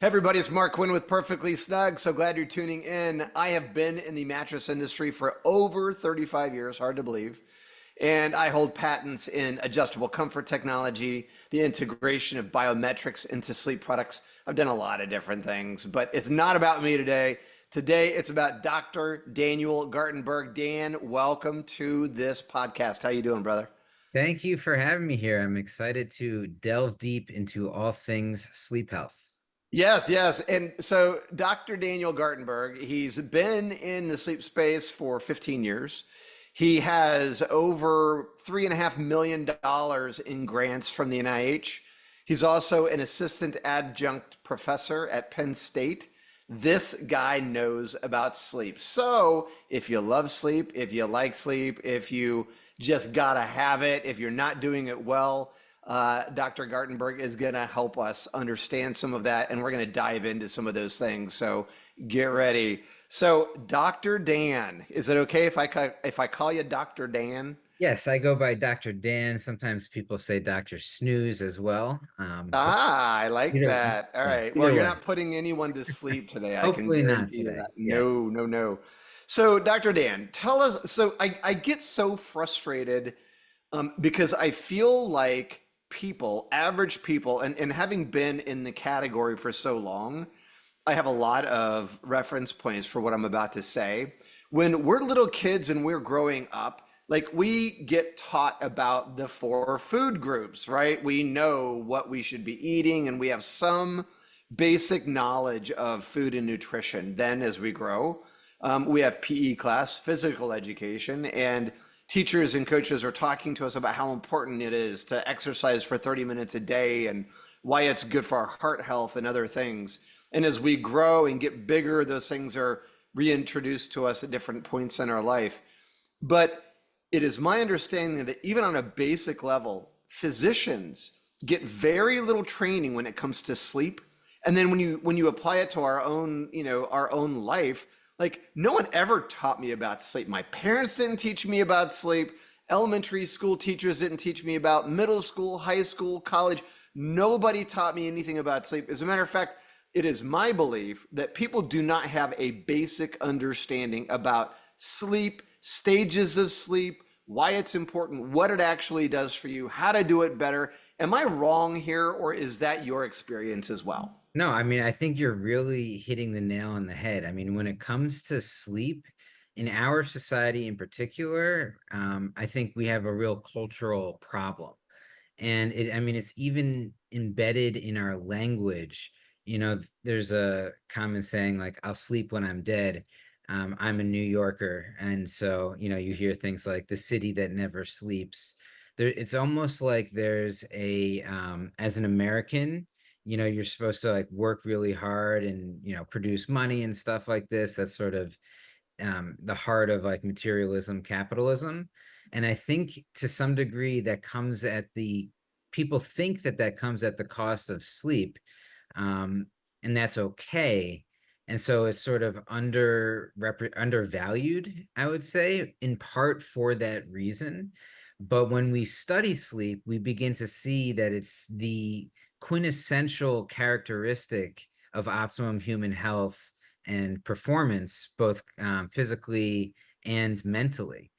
Hey everybody, it's Mark Quinn with Perfectly Snug. So glad you're tuning in. I have been in the mattress industry for over 35 years, hard to believe. And I hold patents in adjustable comfort technology, the integration of biometrics into sleep products. I've done a lot of different things, but it's not about me today. Today it's about Dr. Daniel Gartenberg. Dan, welcome to this podcast. How you doing, brother? Thank you for having me here. I'm excited to delve deep into all things sleep health. Yes, yes. And so Dr. Daniel Gartenberg, he's been in the sleep space for 15 years. He has over $3.5 million in grants from the NIH. He's also an assistant adjunct professor at Penn State. This guy knows about sleep. So if you love sleep, if you like sleep, if you just gotta have it, if you're not doing it well, Dr. Gartenberg is going to help us understand some of that, and we're going to dive into some of those things. So get ready. So, Dr. Dan, is it okay if I call you Dr. Dan? Yes, I go by Dr. Dan. Sometimes people say Dr. Snooze as well. But Ah, I like either, that. All yeah, right. Well, either you're way. not putting anyone to sleep today. I can Hopefully not guarantee you today. that. Yeah. No, no, no. So, Dr. Dan, tell us. So, I get so frustrated because I feel like people, average people, and having been in the category for so long, I have a lot of reference points for what I'm about to say. When we're little kids and we're growing up, like we get taught about the four food groups, right? We know what we should be eating and we have some basic knowledge of food and nutrition. Then as we grow, we have PE class, physical education, and teachers and coaches are talking to us about how important it is to exercise for 30 minutes a day and why it's good for our heart health and other things. And as we grow and get bigger, those things are reintroduced to us at different points in our life. But it is my understanding that even on a basic level, physicians get very little training when it comes to sleep. And then when you apply it to our own, our own life, like no one ever taught me about sleep. My parents didn't teach me about sleep. Elementary school teachers didn't teach me about middle school, high school, college. Nobody taught me anything about sleep. As a matter of fact, it is my belief that people do not have a basic understanding about sleep, stages of sleep, why it's important, what it actually does for you, how to do it better. Am I wrong here, or is that your experience as well? No, I mean, I think you're really hitting the nail on the head. I mean, when it comes to sleep, in our society in particular, I think we have a real cultural problem. And I mean, it's even embedded in our language. There's a common saying like, I'll sleep when I'm dead. I'm a New Yorker. And so, you hear things like the city that never sleeps. It's almost like there's as an American, you're supposed to like work really hard and, produce money and stuff like this. That's sort of the heart of like materialism, capitalism. And I think to some degree that comes at the people think that that comes at the cost of sleep, um, and that's okay. And so it's sort of undervalued, I would say, in part for that reason. But when we study sleep, we begin to see that it's the quintessential characteristic of optimum human health and performance, both physically and mentally.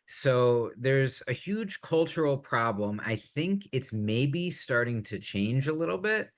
So there's a huge cultural problem. I think it's maybe starting to change a little bit.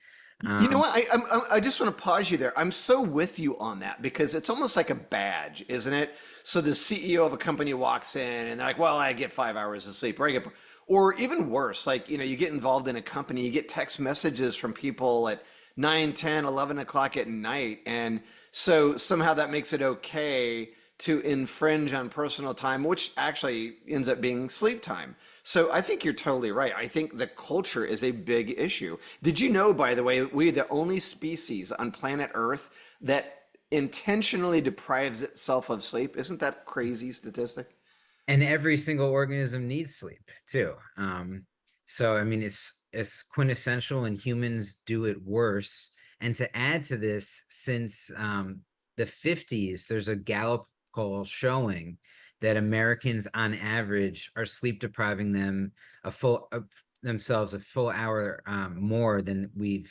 You know Um, what? I just want to pause you there. I'm so with you on that because it's almost like a badge, isn't it? So the CEO of a company walks in and they're like, "Well, I get 5 hours of sleep," or I get, or even worse, like you get involved in a company, you get text messages from people at 9, 10, 11 o'clock at night, and so somehow that makes it okay to infringe on personal time, which actually ends up being sleep time. So I think you're totally right. I think the culture is a big issue. Did you know, by the way, we're the only species on planet Earth that intentionally deprives itself of sleep? Isn't that a crazy statistic? and every single organism needs sleep too. So I mean, it's quintessential, and humans do it worse. And to add to this, since the 50s, there's a Gallup poll showing that Americans on average are sleep depriving them a full themselves a full hour more than we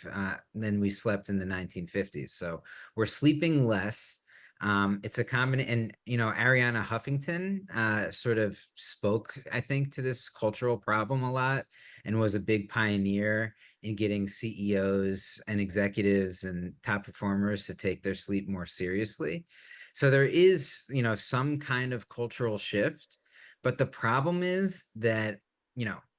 slept in the 1950s. So we're sleeping less. It's a common, and Ariana Huffington sort of spoke, I think, to this cultural problem a lot, and was a big pioneer in getting CEOs and executives and top performers to take their sleep more seriously. So there is, some kind of cultural shift, but the problem is that,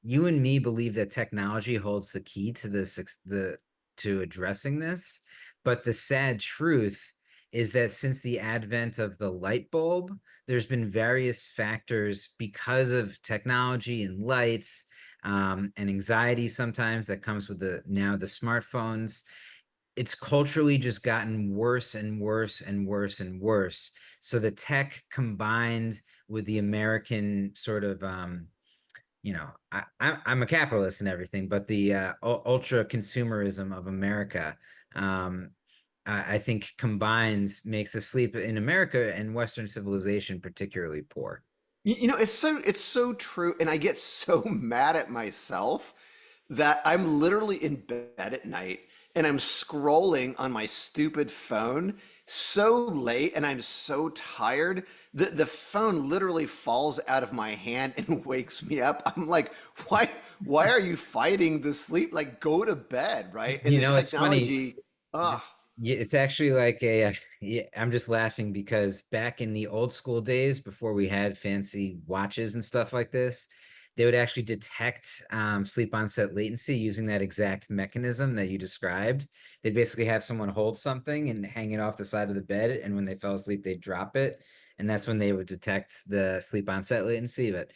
you and me believe that technology holds the key to to addressing this. But the sad truth is that since the advent of the light bulb, there's been various factors because of technology and lights, and anxiety sometimes that comes with the smartphones. It's culturally just gotten worse and worse and worse and worse. So the tech combined with the American sort of I'm a capitalist and everything, but the ultra consumerism of America, um, I think combines makes the sleep in America and Western civilization particularly poor. It's so true, and I get so mad at myself that I'm literally in bed at night and I'm scrolling on my stupid phone so late and I'm so tired that the phone literally falls out of my hand and wakes me up. I'm like, why are you fighting the sleep? Like, go to bed, right? And the It's funny. technology, Yeah, ah. it's actually like yeah, I'm just laughing because back in the old school days, before we had fancy watches and stuff like this, they would actually detect sleep onset latency using that exact mechanism that you described. They'd basically have someone hold something and hang it off the side of the bed, and when they fell asleep, they'd drop it, and that's when they would detect the sleep onset latency. But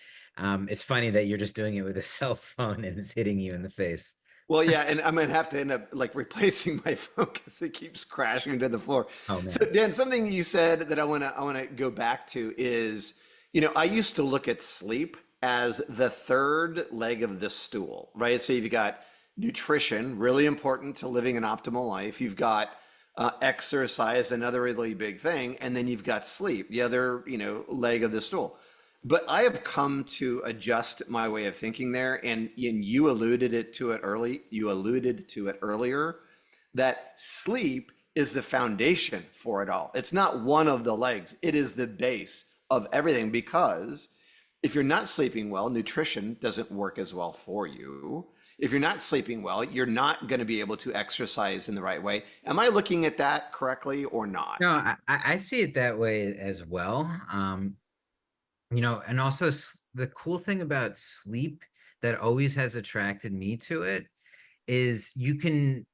it's funny that you're just doing it with a cell phone and it's hitting you in the face. Well, yeah, and I'm gonna have to end up like replacing my phone because it keeps crashing into the floor. Oh So, man. Dan, something you said that I wanna go back to is, I used to look at sleep as the third leg of the stool, right? So you've got nutrition, really important to living an optimal life. You've got exercise, another really big thing, and then you've got sleep, the other, leg of the stool. But I have come to adjust my way of thinking there, and you alluded to it earlier, that sleep is the foundation for it all. It's not one of the legs, it is the base of everything because if you're not sleeping well, nutrition doesn't work as well for you. If you're not sleeping well, you're not going to be able to exercise in the right way. Am I looking at that correctly or not? No, I see it that way as well. And also the cool thing about sleep that always has attracted me to it is you can,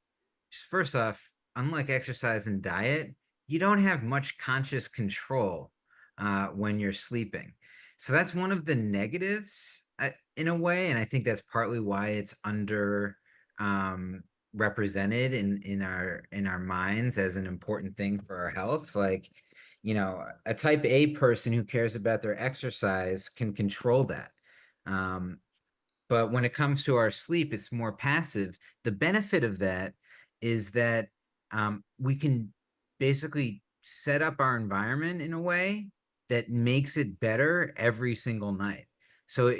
first off, unlike exercise and diet, you don't have much conscious control when you're sleeping. So that's one of the negatives in a way, and I think that's partly why it's under um, represented in our minds as an important thing for our health. Like, a type A person who cares about their exercise can control that. Um, but when it comes to our sleep, it's more passive. The benefit of that is that we can basically set up our environment in a way that makes it better every single night. So,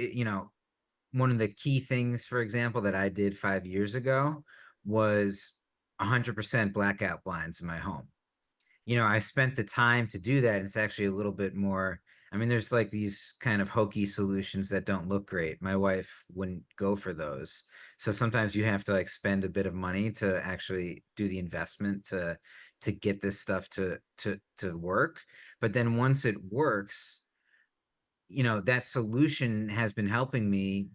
one of the key things, for example, that I did 5 years ago was 100% blackout blinds in my home. I spent the time to do that. It's actually a little bit more. I mean, there's like these kind of hokey solutions that don't look great. My wife wouldn't go for those. So sometimes you have to like spend a bit of money to actually do the investment to get this stuff to work. But then once it works, that solution has been helping me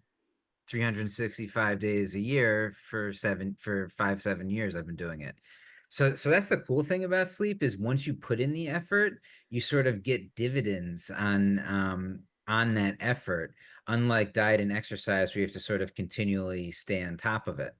365 days a year for 5 7 years I've been doing it. So that's the cool thing about sleep is once you put in the effort, you sort of get dividends on that effort, unlike diet and exercise where you have to sort of continually stay on top of it.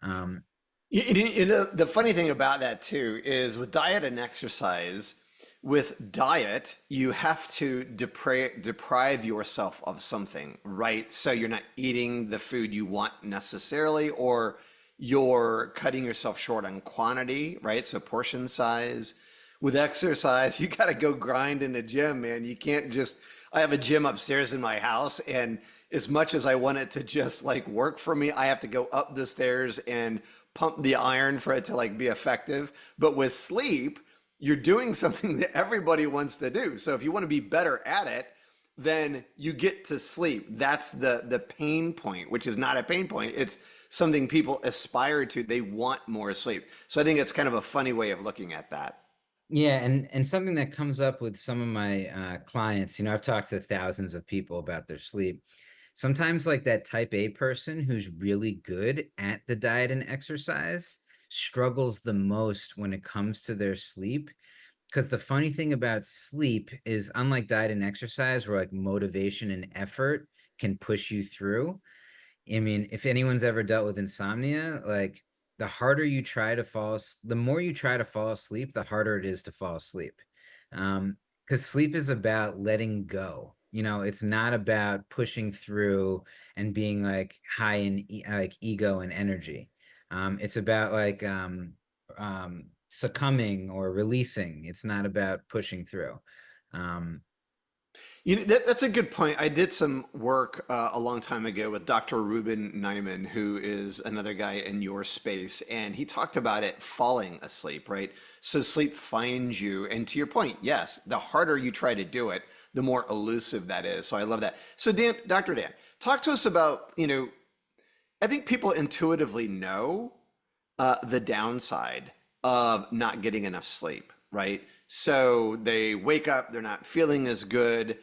Um, The funny thing about that too is with diet and exercise, with diet, you have to deprive yourself of something, right? So you're not eating the food you want necessarily, or you're cutting yourself short on quantity, right? So portion size. With exercise, you got to go grind in the gym, man. You can't just, I have a gym upstairs in my house, and as much as I want it to just like work for me, I have to go up the stairs and pump the iron for it to like be effective. But with sleep, you're doing something that everybody wants to do. So if you want to be better at it, then you get to sleep. That's the pain point, which is not a pain point. It's something people aspire to. They want more sleep. So I think it's kind of a funny way of looking at that. Yeah, and something that comes up with some of my clients, I've talked to thousands of people about their sleep. Sometimes, like that type A person who's really good at the diet and exercise struggles the most when it comes to their sleep. Because the funny thing about sleep is, unlike diet and exercise, where like motivation and effort can push you through, I mean, if anyone's ever dealt with insomnia, like the harder you try to the more you try to fall asleep, the harder it is to fall asleep. Because sleep is about letting go. It's not about pushing through and being like high in like ego and energy. It's about like succumbing or releasing. It's not about pushing through. Um, That's a good point. I did some work a long time ago with Dr. Ruben Nyman, who is another guy in your space, and he talked about it falling asleep, right? So sleep finds you, and to your point, yes, the harder you try to do it, the more elusive that is. So I love that. So Dan, Dr. Dan, talk to us about, I think people intuitively know the downside of not getting enough sleep, right? So they wake up, they're not feeling as good.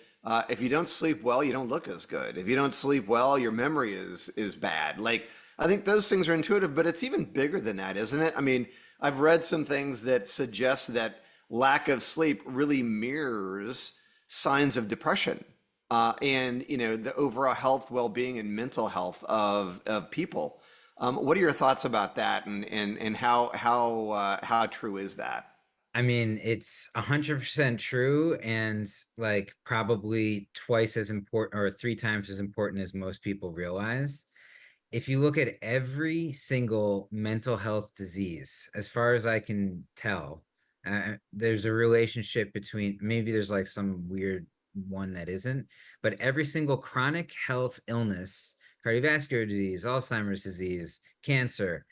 If you don't sleep well, you don't look as good. If you don't sleep well, your memory is bad. Like I think those things are intuitive, but it's even bigger than that, isn't it? I mean, I've read some things that suggest that lack of sleep really mirrors signs of depression and the overall health, well-being, and mental health of people. What are your thoughts about that, and how true is that? I mean, it's 100% true, and like probably twice as important or three times as important as most people realize. If you look at every single mental health disease, as far as I can tell, there's a relationship between, maybe there's like some weird one that isn't, but every single chronic health illness, cardiovascular disease, Alzheimer's disease, cancer,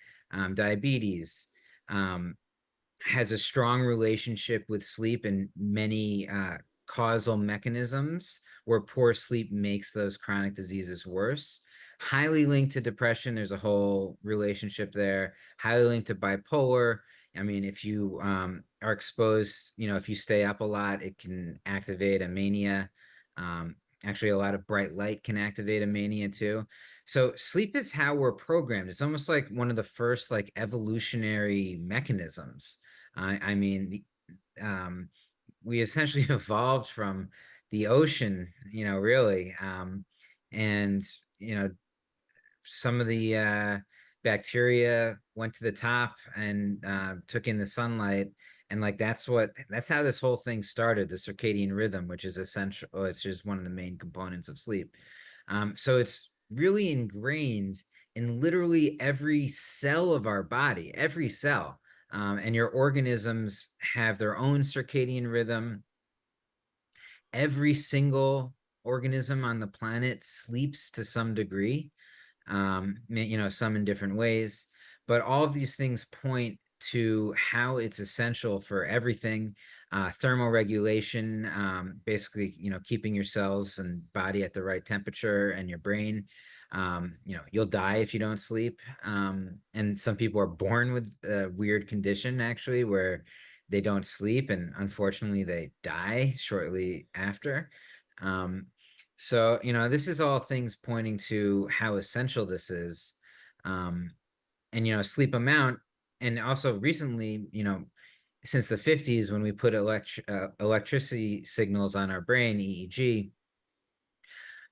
diabetes, um, has a strong relationship with sleep and many causal mechanisms where poor sleep makes those chronic diseases worse. Highly linked to depression, there's a whole relationship there. Highly linked to bipolar. I mean, if you are exposed, if you stay up a lot, it can activate a mania. Um, Actually, a lot of bright light can activate a mania too. So sleep is how we're programmed. It's almost like one of the first like evolutionary mechanisms. I mean, um, we essentially evolved from the ocean, really. And, you know, some of the bacteria went to the top and took in the sunlight. And like that's how this whole thing started, the circadian rhythm, which is essential. It's just one of the main components of sleep. So it's really ingrained in literally every cell of our body, every cell. And your organisms have their own circadian rhythm. Every single organism on the planet sleeps to some degree, some in different ways. But all of these things point to how it's essential for everything. Thermoregulation, basically, keeping your cells and body at the right temperature and your brain. You'll die if you don't sleep. And some people are born with a weird condition, actually, where they don't sleep, and unfortunately, they die shortly after. Um, so, this is all things pointing to how essential this is. Um, and, sleep amount. And also recently, since the 50s, when we put electricity signals on our brain, EEG,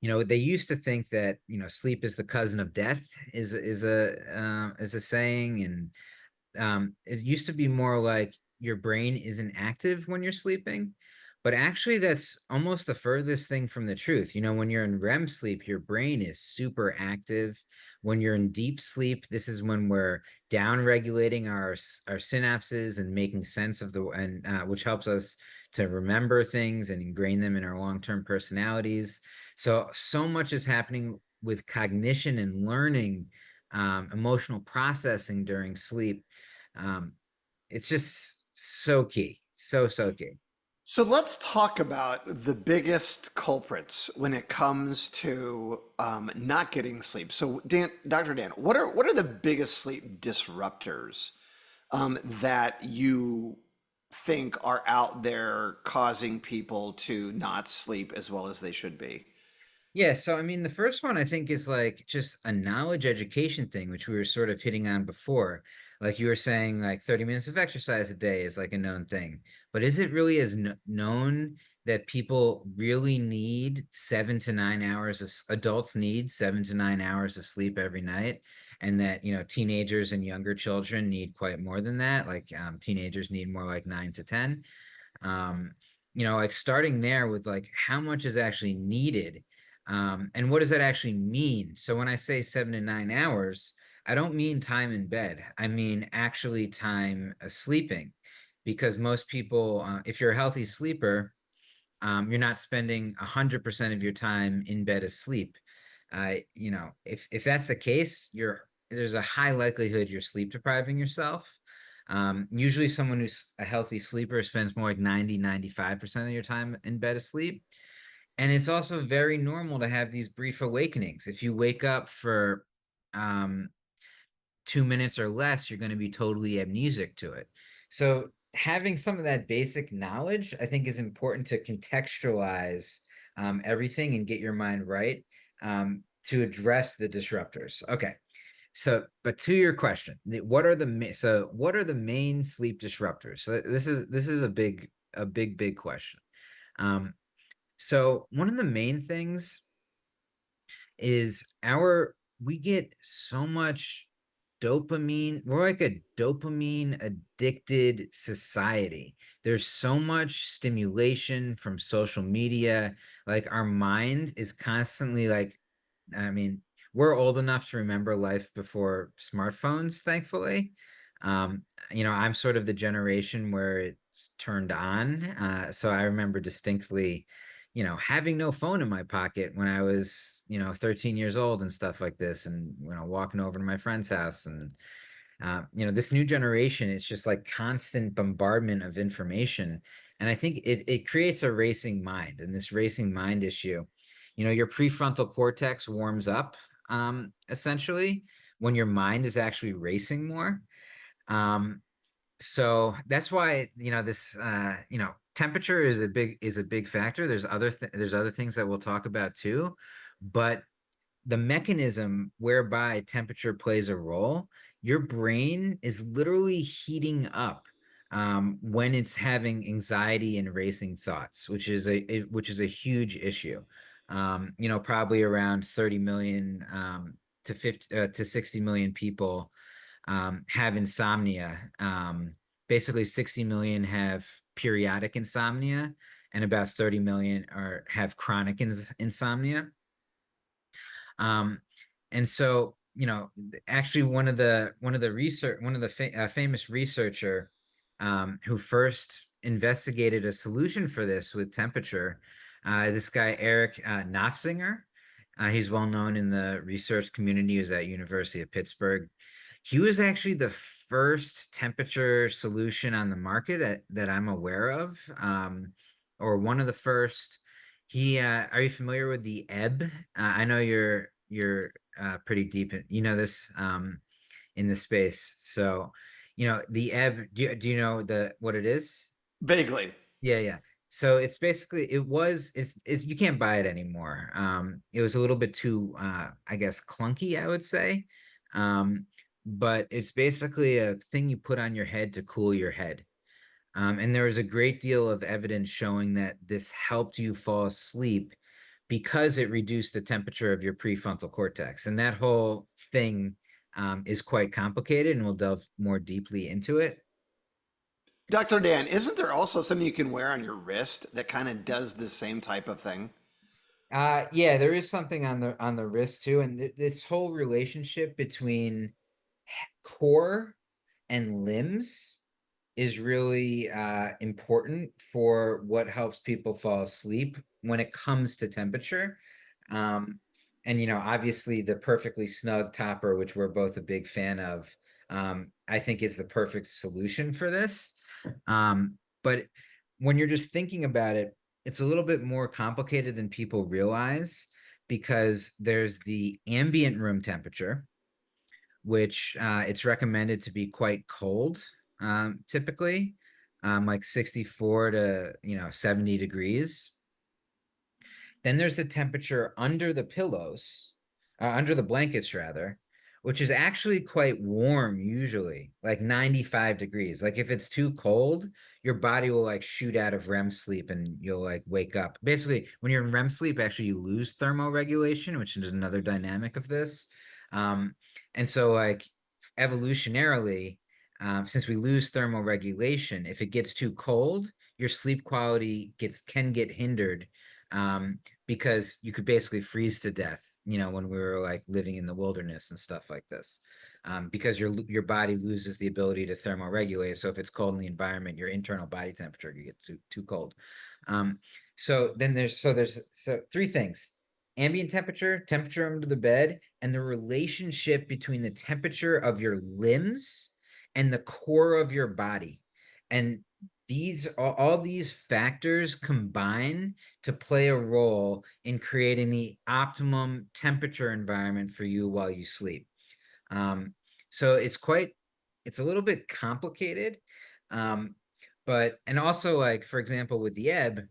they used to think that, sleep is the cousin of death, is a saying. And it used to be more like your brain isn't active when you're sleeping. But actually, that's almost the furthest thing from the truth. When you're in REM sleep, your brain is super active. When you're in deep sleep, this is when we're down regulating our synapses and making sense of which helps us to remember things and ingrain them in our long-term personalities. So much is happening with cognition and learning, emotional processing during sleep. Um, it's just so key, so key. So let's talk about the biggest culprits when it comes to not getting sleep. So Dan, Dr. Dan, what are the biggest sleep disruptors that you think are out there causing people to not sleep as well as they should be? Yeah, so I mean, the first one I think is like just a knowledge education thing, which we were sort of hitting on before. Like you were saying, like 30 minutes of exercise a day is like a known thing. But is it really as known that people really need 7 to 9 hours adults need 7 to 9 hours of sleep every night? And that, teenagers and younger children need quite more than that. Like teenagers need more like 9 to 10. um like starting there with like how much is actually needed, and what does that actually mean? So when I say 7 to 9 hours, I don't mean time in bed. I mean actually time sleeping, because most people, if you're a healthy sleeper, you're not spending 100% of your time in bed asleep. If that's the case, there's a high likelihood you're sleep depriving yourself. Usually someone who's a healthy sleeper spends more like 90, 95% of your time in bed asleep. And it's also very normal to have these brief awakenings. If you wake up for um, 2 minutes or less, you're going to be totally amnesic to it. So having some of that basic knowledge, I think, is important to contextualize everything and get your mind right, to address the disruptors. Okay. But to your question, what are the main sleep disruptors? So this is a big question. Um, so one of the main things is we get so much dopamine. We're like a dopamine addicted society. There's so much stimulation from social media. Like our mind is constantly like, I mean, we're old enough to remember life before smartphones, thankfully. I'm sort of the generation where it's turned on. So I remember distinctly, having no phone in my pocket when I was, 13 years old and stuff like this, and, walking over to my friend's house. And, this new generation, it's just like constant bombardment of information. And I think it creates a racing mind, and this racing mind issue, your prefrontal cortex warms up, essentially, when your mind is actually racing more. Um, so that's why, temperature is a big factor. There's other things that we'll talk about too, but the mechanism whereby temperature plays a role, your brain is literally heating up when it's having anxiety and racing thoughts, which is a huge issue. Probably around 30 million to 60 million people have insomnia. Basically, 60 million have periodic insomnia, and about 30 million have chronic insomnia. Um, and so, actually, one of the famous researcher, who first investigated a solution for this with temperature, this guy Eric Nofzinger. He's well known in the research community. He was at University of Pittsburgh. He was actually the first temperature solution on the market that I'm aware of, or one of the first. Are you familiar with the ebb? I know you're pretty deep this, in the space. So, the ebb. Do you know what it is? Vaguely. Yeah, yeah. So it's basically it's you can't buy it anymore. It was a little bit too I guess clunky, I would say. Um, but it's basically a thing you put on your head to cool your head. And there was a great deal of evidence showing that this helped you fall asleep because it reduced the temperature of your prefrontal cortex. And that whole thing is quite complicated, and we'll delve more deeply into it. Dr. Dan, isn't there also something you can wear on your wrist that kind of does the same type of thing? Yeah, there is something on the wrist too, and this whole relationship between core and limbs is really important for what helps people fall asleep when it comes to temperature. Um, and obviously the perfectly snug topper, which we're both a big fan of, I think is the perfect solution for this. But when you're just thinking about it, it's a little bit more complicated than people realize because there's the ambient room temperature, which it's recommended to be quite cold, typically, like 64 to 70 degrees. Then there's the temperature under the pillows, under the blankets rather, which is actually quite warm usually, like 95 degrees. Like if it's too cold, your body will like shoot out of REM sleep and you'll like wake up. Basically, when you're in REM sleep, actually you lose thermoregulation, which is another dynamic of this. Um, and so like evolutionarily, since we lose thermoregulation, if it gets too cold, your sleep quality can get hindered. Because you could basically freeze to death, when we were like living in the wilderness and stuff like this. Because your body loses the ability to thermoregulate. So if it's cold in the environment, your internal body temperature could get too cold. Um, so there's three things: ambient temperature, temperature under the bed, and the relationship between the temperature of your limbs and the core of your body. And all these factors combine to play a role in creating the optimum temperature environment for you while you sleep. Um, so it's a little bit complicated. Um, and also like, for example, with the ebb,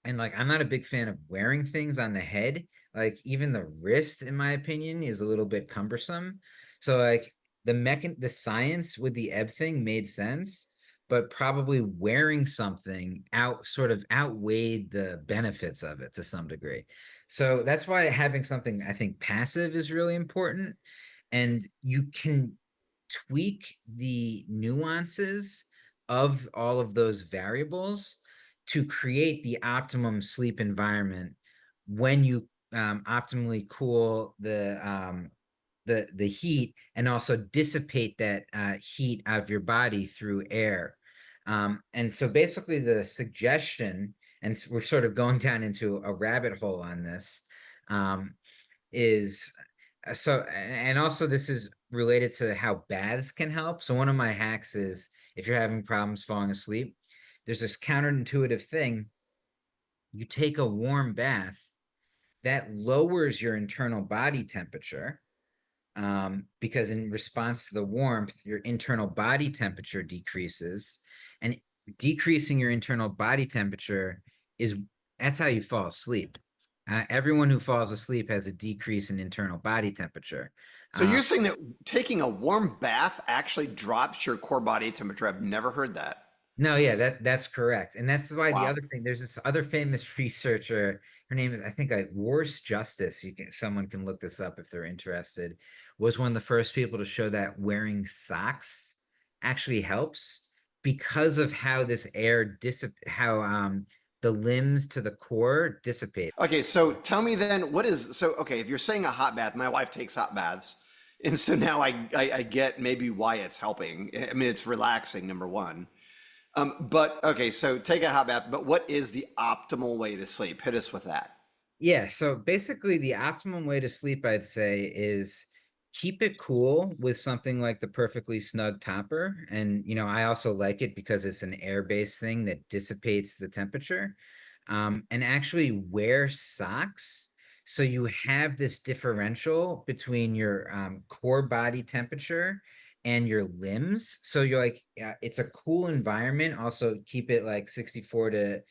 and like I'm not a big fan of wearing things on the head. Like even the wrist, in my opinion, is a little bit cumbersome. So like the science with the ebb thing made sense, but probably wearing something out sort of outweighed the benefits of it to some degree. So that's why having something I think passive is really important. And you can tweak the nuances of all of those variables to create the optimum sleep environment when you optimally cool the heat and also dissipate that heat out of your body through air. And so basically the suggestion, and we're sort of going down into a rabbit hole on this, um, is and also this is related to how baths can help. So one of my hacks is if you're having problems falling asleep, there's this counterintuitive thing. You take a warm bath that lowers your internal body temperature, because in response to the warmth, your internal body temperature decreases, and decreasing your internal body temperature is that's how you fall asleep. Everyone who falls asleep has a decrease in internal body temperature. So Um, you're saying that taking a warm bath actually drops your core body temperature? I've never heard that. No, yeah, that's correct. And that's why the Wow. other thing, there's this other famous researcher, her name is, I think, like Wars Justice. Someone can look this up if they're interested, was one of the first people to show that wearing socks actually helps because of how this air how the limbs to the core dissipate. Okay, so tell me then, okay, if you're saying a hot bath, my wife takes hot baths. And so now I get maybe why it's helping. I mean, it's relaxing, number one. But okay, so take a hot bath, but what is the optimal way to sleep? Hit us with that. Yeah, so basically the optimum way to sleep, I'd say, is keep it cool with something like the perfectly snug topper. And, I also like it because it's an air-based thing that dissipates the temperature. And actually wear socks. So you have this differential between your core body temperature and your limbs. So you're like, it's a cool environment. Also keep it like 64 to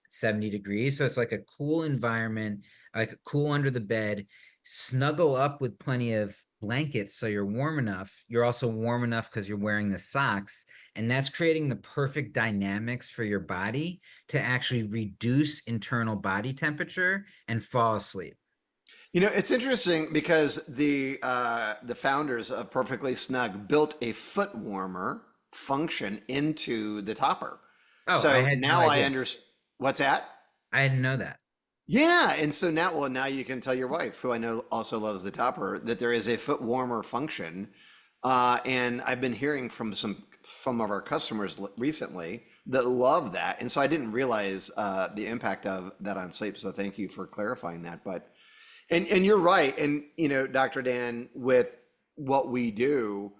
70 degrees. So it's like a cool environment, like cool under the bed, snuggle up with plenty of blankets so you're warm enough. You're also warm enough because you're wearing the socks. And that's creating the perfect dynamics for your body to actually reduce internal body temperature and fall asleep. You know, it's interesting because the founders of Perfectly Snug built a foot warmer function into the topper. Oh, I So had no now I idea. understand what's that? I didn't know that. Yeah, and so now, well, now you can tell your wife, who I know also loves the topper, that there is a foot warmer function. And I've been hearing from some of our customers recently that love that, and so I didn't realize the impact of that on sleep. So thank you for clarifying that. But and you're right, and Dr. Dan, with what we do,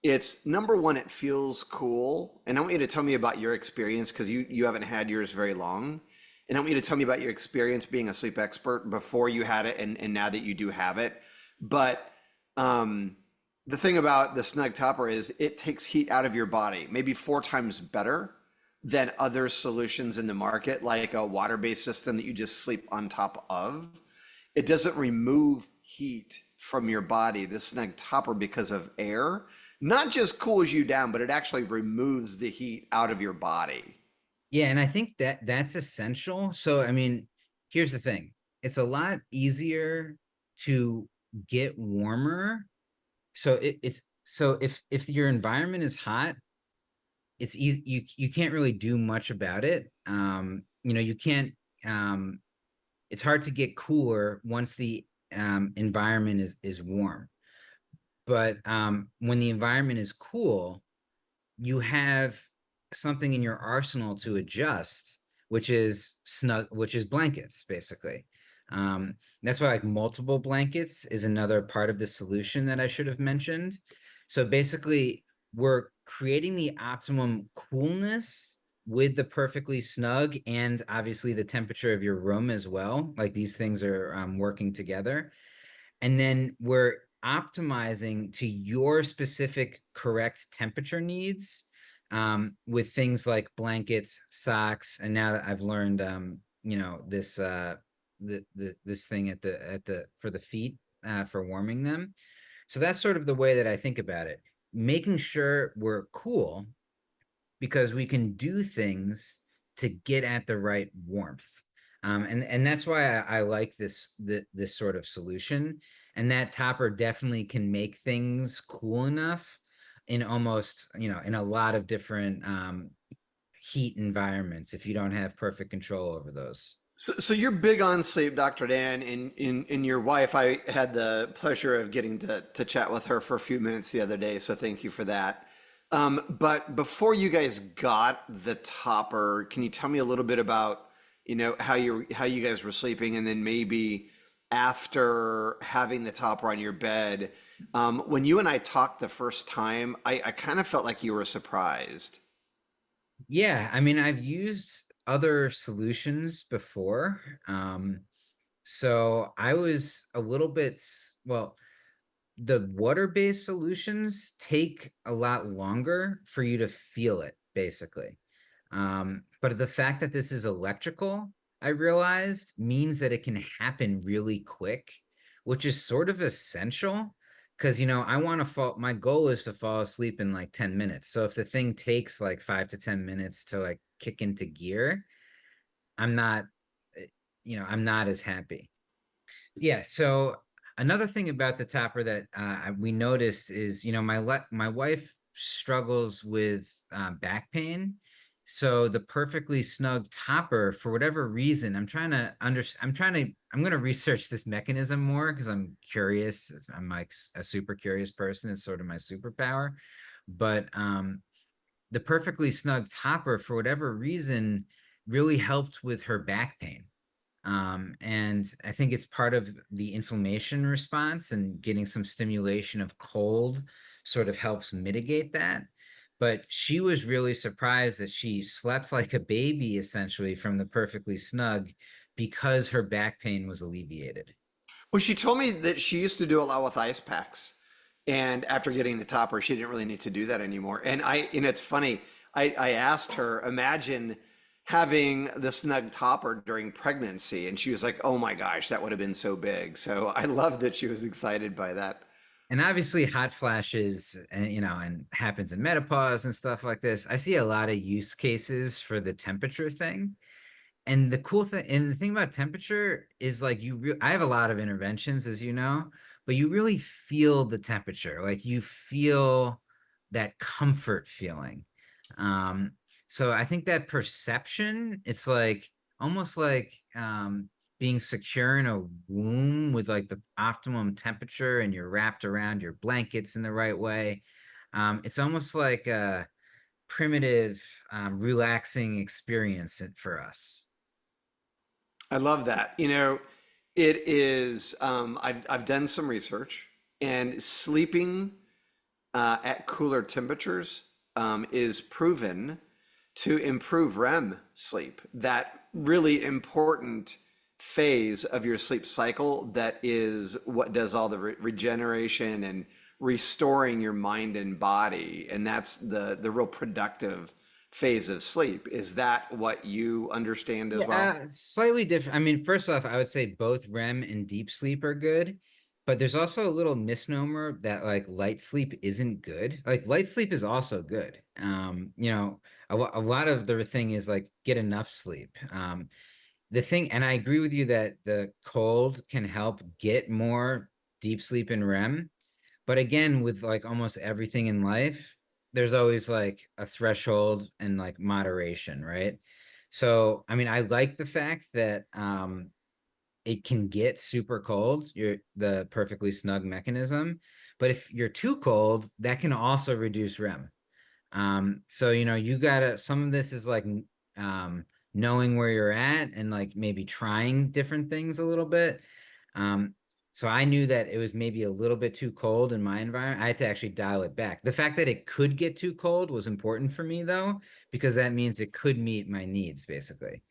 it's number one, it feels cool. And I want you to tell me about your experience because you haven't had yours very long. And I want you to tell me about your experience being a sleep expert before you had it and now that you do have it. But um, the thing about the Snug Topper is it takes heat out of your body, maybe 4 times better than other solutions in the market, like a water-based system that you just sleep on top of. It doesn't remove heat from your body, the Snug Topper, because of air not just cools you down, but it actually removes the heat out of your body. Yeah, and I think that that's essential. So, I mean, here's the thing. It's a lot easier to get warmer. So it's so if your environment is hot, it's easy you can't really do much about it. You can't it's hard to get cooler once the environment is warm. But when the environment is cool, you have something in your arsenal to adjust, which is blankets, basically. That's why like multiple blankets is another part of the solution that I should have mentioned. So basically, we're creating the optimum coolness with the perfectly snug and obviously the temperature of your room as well. Like these things are working together, and then we're optimizing to your specific correct temperature needs, with things like blankets, socks, and now that I've learned, this this thing at the for the feet, for warming them. So that's sort of the way that I think about it, making sure we're cool because we can do things to get at the right warmth. And that's why I like this sort of solution. And that topper definitely can make things cool enough in almost, in a lot of different heat environments if you don't have perfect control over those. So you're big on sleep, Dr. Dan, and your wife. I had the pleasure of getting to chat with her for a few minutes the other day, so thank you for that. But before you guys got the topper, can you tell me a little bit about, how you guys were sleeping, and then maybe after having the topper on your bed, when you and I talked the first time, I kind of felt like you were surprised. Yeah, I mean, I've used other solutions before. So I was a little bit, well, the water-based solutions take a lot longer for you to feel it, basically. But the fact that this is electrical, I realized, means that it can happen really quick, which is sort of essential because, I want to fall, my goal is to fall asleep in like 10 minutes. So if the thing takes like 5 to 10 minutes to like kick into gear, I'm not, eh, I'm not as happy. Yeah. So another thing about the topper that we noticed is, my wife struggles with back pain. So the perfectly snug topper, for whatever reason, I'm going to research this mechanism more because I'm curious. I'm like a super curious person. It's sort of my superpower. But the perfectly snug topper, for whatever reason, really helped with her back pain. And I think it's part of the inflammation response, and getting some stimulation of cold sort of helps mitigate that. But she was really surprised that she slept like a baby essentially from the perfectly snug because her back pain was alleviated. Well, she told me that she used to do a lot with ice packs, and after getting the topper, she didn't really need to do that anymore. It's funny. I asked her, imagine having the snug topper during pregnancy, and she was like, "Oh my gosh, that would have been so big." So I love that she was excited by that. And obviously hot flashes, and happens in menopause and stuff like this. I see a lot of use cases for the temperature thing. And the thing about temperature is like I have a lot of interventions, as you know, but you really feel the temperature. Like you feel that comfort feeling. Um, so I think that perception, it's like almost like being secure in a womb with like the optimum temperature and you're wrapped around your blankets in the right way. It's almost like a primitive, relaxing experience for us. I love that. You know, it is. I've done some research, and sleeping at cooler temperatures is proven to improve REM sleep. That really important phase of your sleep cycle that is what does all the regeneration and restoring your mind and body, and that's the real productive phase of sleep. Is that what you understand as well? Yeah, slightly different. I mean, first off, I would say both REM and deep sleep are good, but there's also a little misnomer that like light sleep isn't good. Like light sleep is also good. A lot of the thing is like get enough sleep. The thing, and I agree with you that the cold can help get more deep sleep and REM. But again, with like almost everything in life, there's always like a threshold and like moderation, right? So, I mean, I like the fact that it can get super cold, you're the perfectly snug mechanism. But if you're too cold, that can also reduce REM. So you gotta some of this is like um knowing where you're at and like maybe trying different things a little bit. Um, so I knew that it was maybe a little bit too cold in my environment. I had to actually dial it back. The fact that it could get too cold was important for me though, because that means it could meet my needs basically.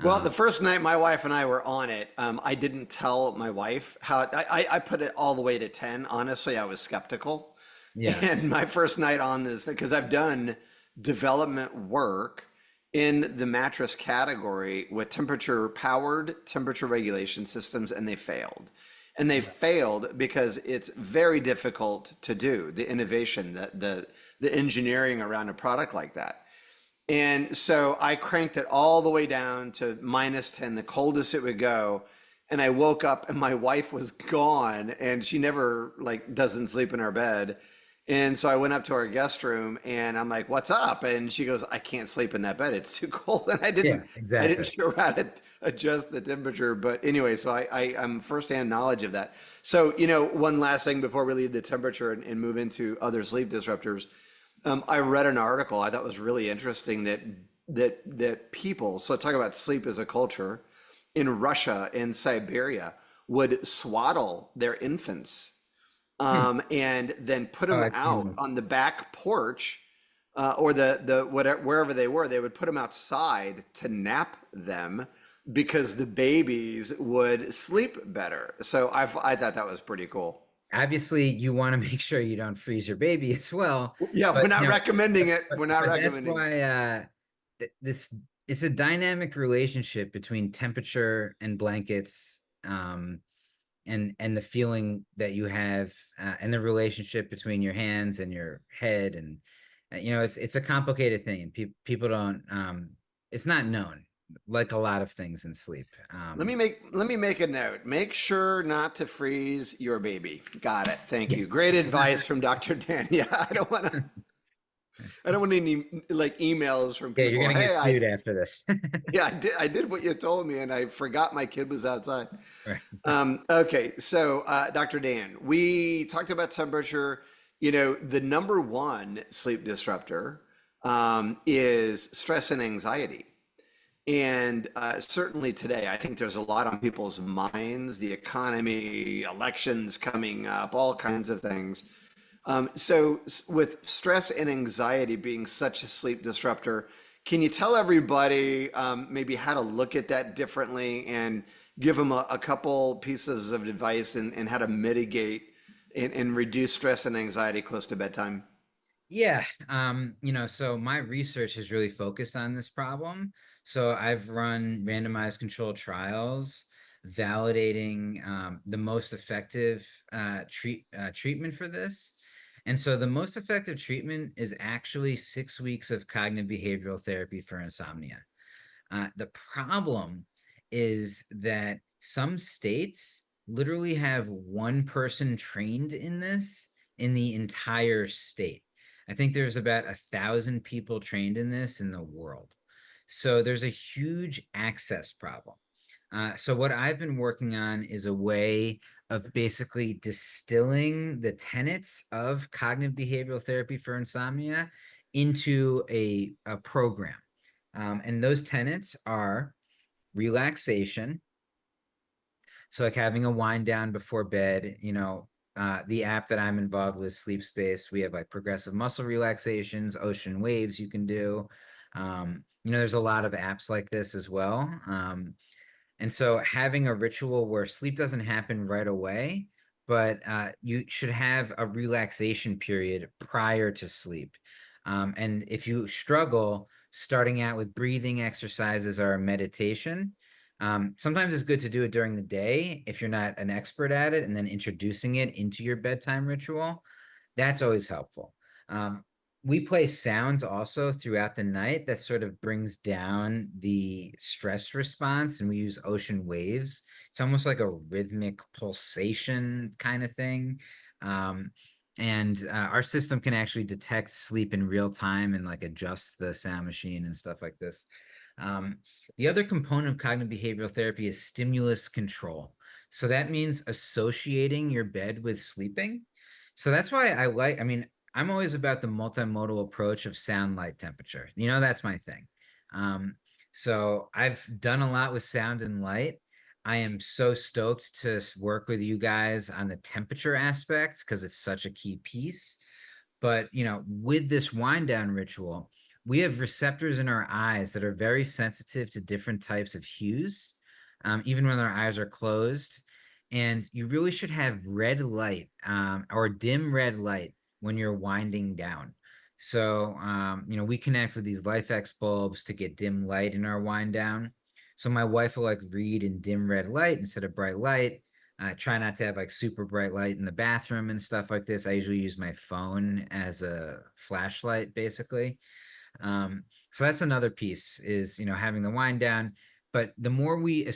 Well, the Um, first night my wife and I were on it, I didn't tell my wife how I put it all the way to 10. Honestly, I was skeptical. yeah, And my first night on this, because I've done development work in the mattress category with temperature powered temperature regulation systems, and they failed. And they yeah, failed because it's very difficult to do the innovation, the engineering around a product like that. And so I cranked it all the way down to minus 10, the coldest it would go. And I woke up and my wife was gone and she never like doesn't sleep in our bed. And so I went up to our guest room and I'm like, "What's up?" And she goes, "I can't sleep in that bed. It's too cold." And yeah, I didn't exactly. show her how to adjust the temperature. But anyway, so I'm firsthand knowledge of that. So, one last thing before we leave the temperature and move into other sleep disruptors. I read an article I thought was really interesting that people, so talk about sleep as a culture, in Russia and Siberia would swaddle their infants Hmm. and then put Oh, them I've out seen. on the back porch or the whatever wherever they were. They would put them outside to nap them because the babies would sleep better. So I thought that was pretty cool. Obviously you want to make sure you don't freeze your baby as well, Yeah, but we're not recommending it. but, We're not but that's recommending it. why this it's a dynamic relationship between temperature and blankets, and the feeling that you have, and the relationship between your hands and your head, and it's a complicated thing, and people don't, it's not known like a lot of things in sleep. Let me make a note. Make sure not to freeze your baby. Got it. Thank you. Yes. Great advice from Dr. Dan. Yeah, I don't want any like emails from Yeah, you're people. gonna get Hey, sued after this. I did what you told me and I forgot my kid was outside. Right. Okay, so Dr. Dan, we talked about temperature. The number one sleep disruptor is stress and anxiety. And certainly today, I think there's a lot on people's minds, the economy, elections coming up, all kinds of things. So, with stress and anxiety being such a sleep disruptor, can you tell everybody maybe how to look at that differently and give them a couple pieces of advice and how to mitigate and reduce stress and anxiety close to bedtime? Yeah, so my research has really focused on this problem. So I've run randomized controlled trials validating the most effective treatment for this. And so the most effective treatment is actually 6 weeks of cognitive behavioral therapy for insomnia. The problem is that some states literally have one person trained in this in the entire state. I think there's about 1,000 people trained in this in the world. So there's a huge access problem. So what I've been working on is a way of basically distilling the tenets of cognitive behavioral therapy for insomnia into a program. And those tenets are relaxation, so like having a wind down before bed, the app that I'm involved with, Sleep Space, we have like progressive muscle relaxations, ocean waves you can do. There's a lot of apps like this as well. And so having a ritual where sleep doesn't happen right away, but you should have a relaxation period prior to sleep. And if you struggle, starting out with breathing exercises or meditation, sometimes it's good to do it during the day if you're not an expert at it, and then introducing it into your bedtime ritual. That's always helpful. Um, we play sounds also throughout the night that sort of brings down the stress response, and we use ocean waves. It's almost like a rhythmic pulsation kind of thing. Um, and our system can actually detect sleep in real time and like adjust the sound machine and stuff like this. Um, the other component of cognitive behavioral therapy is stimulus control. So that means associating your bed with sleeping. So that's why I mean, I'm always about the multimodal approach of sound, light, temperature. That's my thing. Um, so I've done a lot with sound and light. I am so stoked to work with you guys on the temperature aspects because it's such a key piece. But, with this wind down ritual, we have receptors in our eyes that are very sensitive to different types of hues, even when our eyes are closed. And you really should have red light or dim red light when you're winding down. So, we connect with these LifeX bulbs to get dim light in our wind down. So my wife will like read in dim red light instead of bright light. Try not to have like super bright light in the bathroom and stuff like this. I usually use my phone as a flashlight, basically. So that's another piece is, having the wind down. But the more we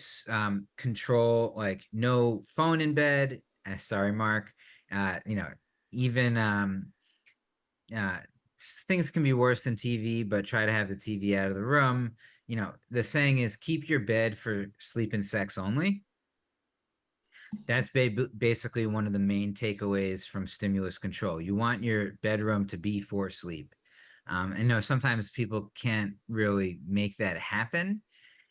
control, like no phone in bed, sorry, Mark, uh, you know, even uh, things can be worse than TV, but try to have the TV out of the room. The saying is keep your bed for sleep and sex only. That's basically one of the main takeaways from stimulus control. You want your bedroom to be for sleep. And no, sometimes people can't really make that happen.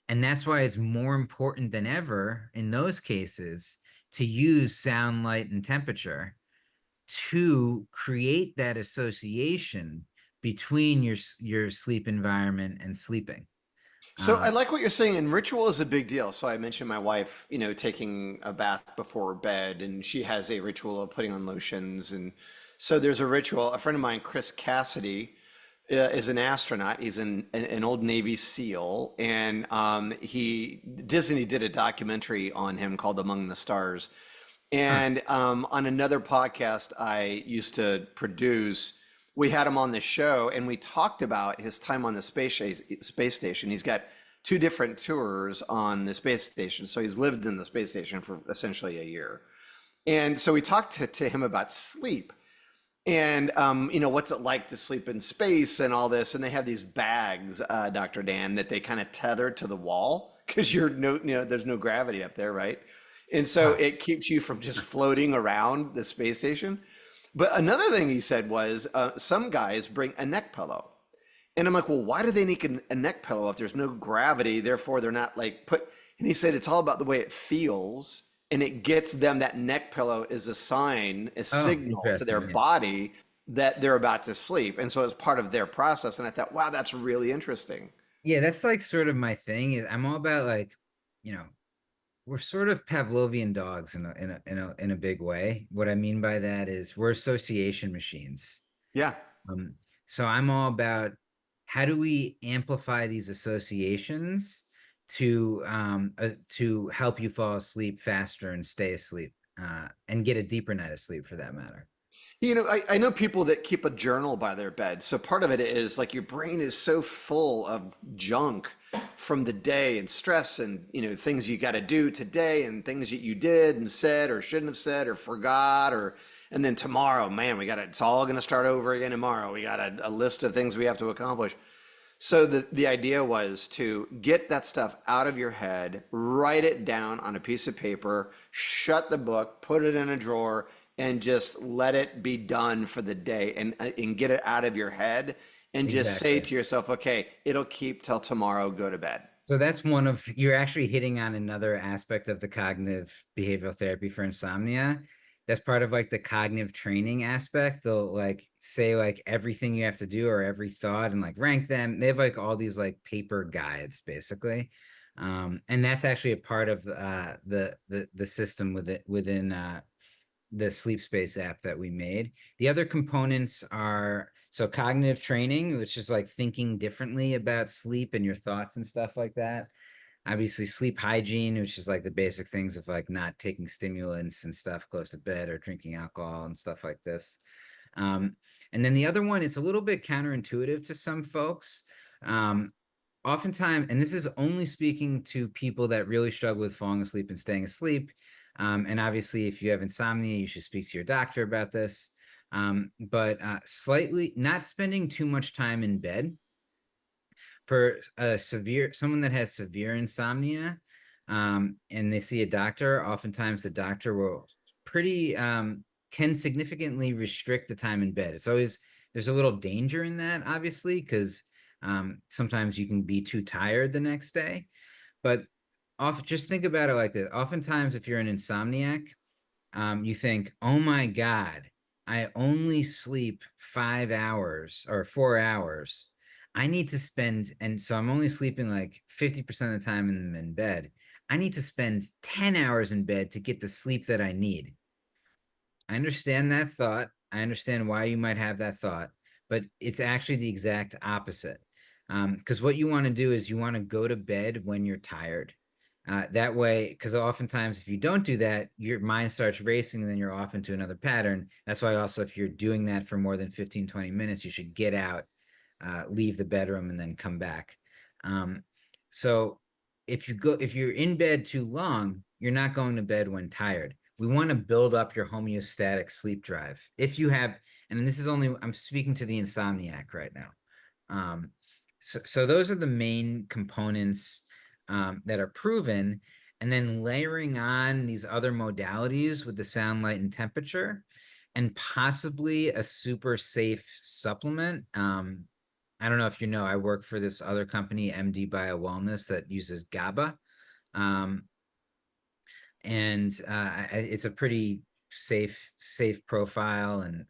And that's why it's more important than ever in those cases to use sound, light, and temperature to create that association between your sleep environment and sleeping. So I Um, like what you're saying, and ritual is a big deal. So I mentioned my wife, taking a bath before bed, and she has a ritual of putting on lotions. And so there's a ritual. A friend of mine, Chris Cassidy, is an astronaut. He's an old Navy SEAL, and Disney did a documentary on him called Among the Stars. huh, And on another podcast I used to produce, we had him on the show and we talked about his time on the space station. He's got two different tours on the space station. So he's lived in the space station for essentially a year. And so we talked to him about sleep and what's it like to sleep in space and all this. And they have these bags, Dr. Dan, that they kind of tether to the wall because there's no gravity up there, right? And so huh. it keeps you from just floating around the space station. But another thing he said was some guys bring a neck pillow. And I'm like, well, why do they need a neck pillow if there's no gravity? Therefore, they're not like put. And he said it's all about the way it feels. And it gets them that neck pillow is a sign, a Oh, signal to their interesting. Yeah. body that they're about to sleep. And so it's part of their process. And I thought, wow, that's really interesting. Yeah, that's like sort of my thing is I'm all about like, you know, we're sort of Pavlovian dogs in a big way. What I mean by that is we're association machines. Yeah. Um, so I'm all about how do we amplify these associations to help you fall asleep faster and stay asleep and get a deeper night of sleep for that matter. I know people that keep a journal by their bed. So part of it is like your brain is so full of junk from the day and stress and, things you got to do today and things that you did and said or shouldn't have said or forgot And then tomorrow, man, it's all going to start over again tomorrow. We got a list of things we have to accomplish. So the idea was to get that stuff out of your head, write it down on a piece of paper, shut the book, put it in a drawer, and just let it be done for the day, and get it out of your head, and just say Exactly. to yourself, okay, it'll keep till tomorrow, go to bed. So that's one of, you're actually hitting on another aspect of the cognitive behavioral therapy for insomnia. That's part of like the cognitive training aspect. They'll like say like everything you have to do or every thought and like rank them. They have like all these like paper guides basically. And that's actually a part of the system within the sleep space app that we made. The other components are so cognitive training, which is like thinking differently about sleep and your thoughts and stuff like that. Obviously, sleep hygiene, which is like the basic things of like not taking stimulants and stuff close to bed or drinking alcohol and stuff like this. Um, and then the other one, it's a little bit counterintuitive to some folks. Um, Oftentimes, and this is only speaking to people that really struggle with falling asleep and staying asleep. And obviously, if you have insomnia, you should speak to your doctor about this. But slightly not spending too much time in bed for a severe someone that has severe insomnia, and they see a doctor. Oftentimes, the doctor will pretty can significantly restrict the time in bed. It's always there's a little danger in that, obviously, because sometimes you can be too tired the next day. But just think about it like this. Oftentimes, if you're an insomniac, you think, oh my God, I only sleep 5 hours or 4 hours. I need to spend, and so I'm only sleeping like 50% of the time in bed. I need to spend 10 hours in bed to get the sleep that I need. I understand that thought. I understand why you might have that thought, but it's actually the exact opposite. Because what you want to do is you want to go to bed when you're tired. That way, because oftentimes if you don't do that, your mind starts racing and then you're off into another pattern. That's why also if you're doing that for more than 15, 20 minutes, you should get out, leave the bedroom and then come back. Um, so if you're in bed too long, you're not going to bed when tired. We want to build up your homeostatic sleep drive. If you have, and this is only, I'm speaking to the insomniac right now. So those are the main components that are proven. And then layering on these other modalities with the sound, light, and temperature, and possibly a super safe supplement. I don't know if you know, I work for this other company, MD Bio Wellness, that uses GABA. Um, and it's a pretty safe profile. And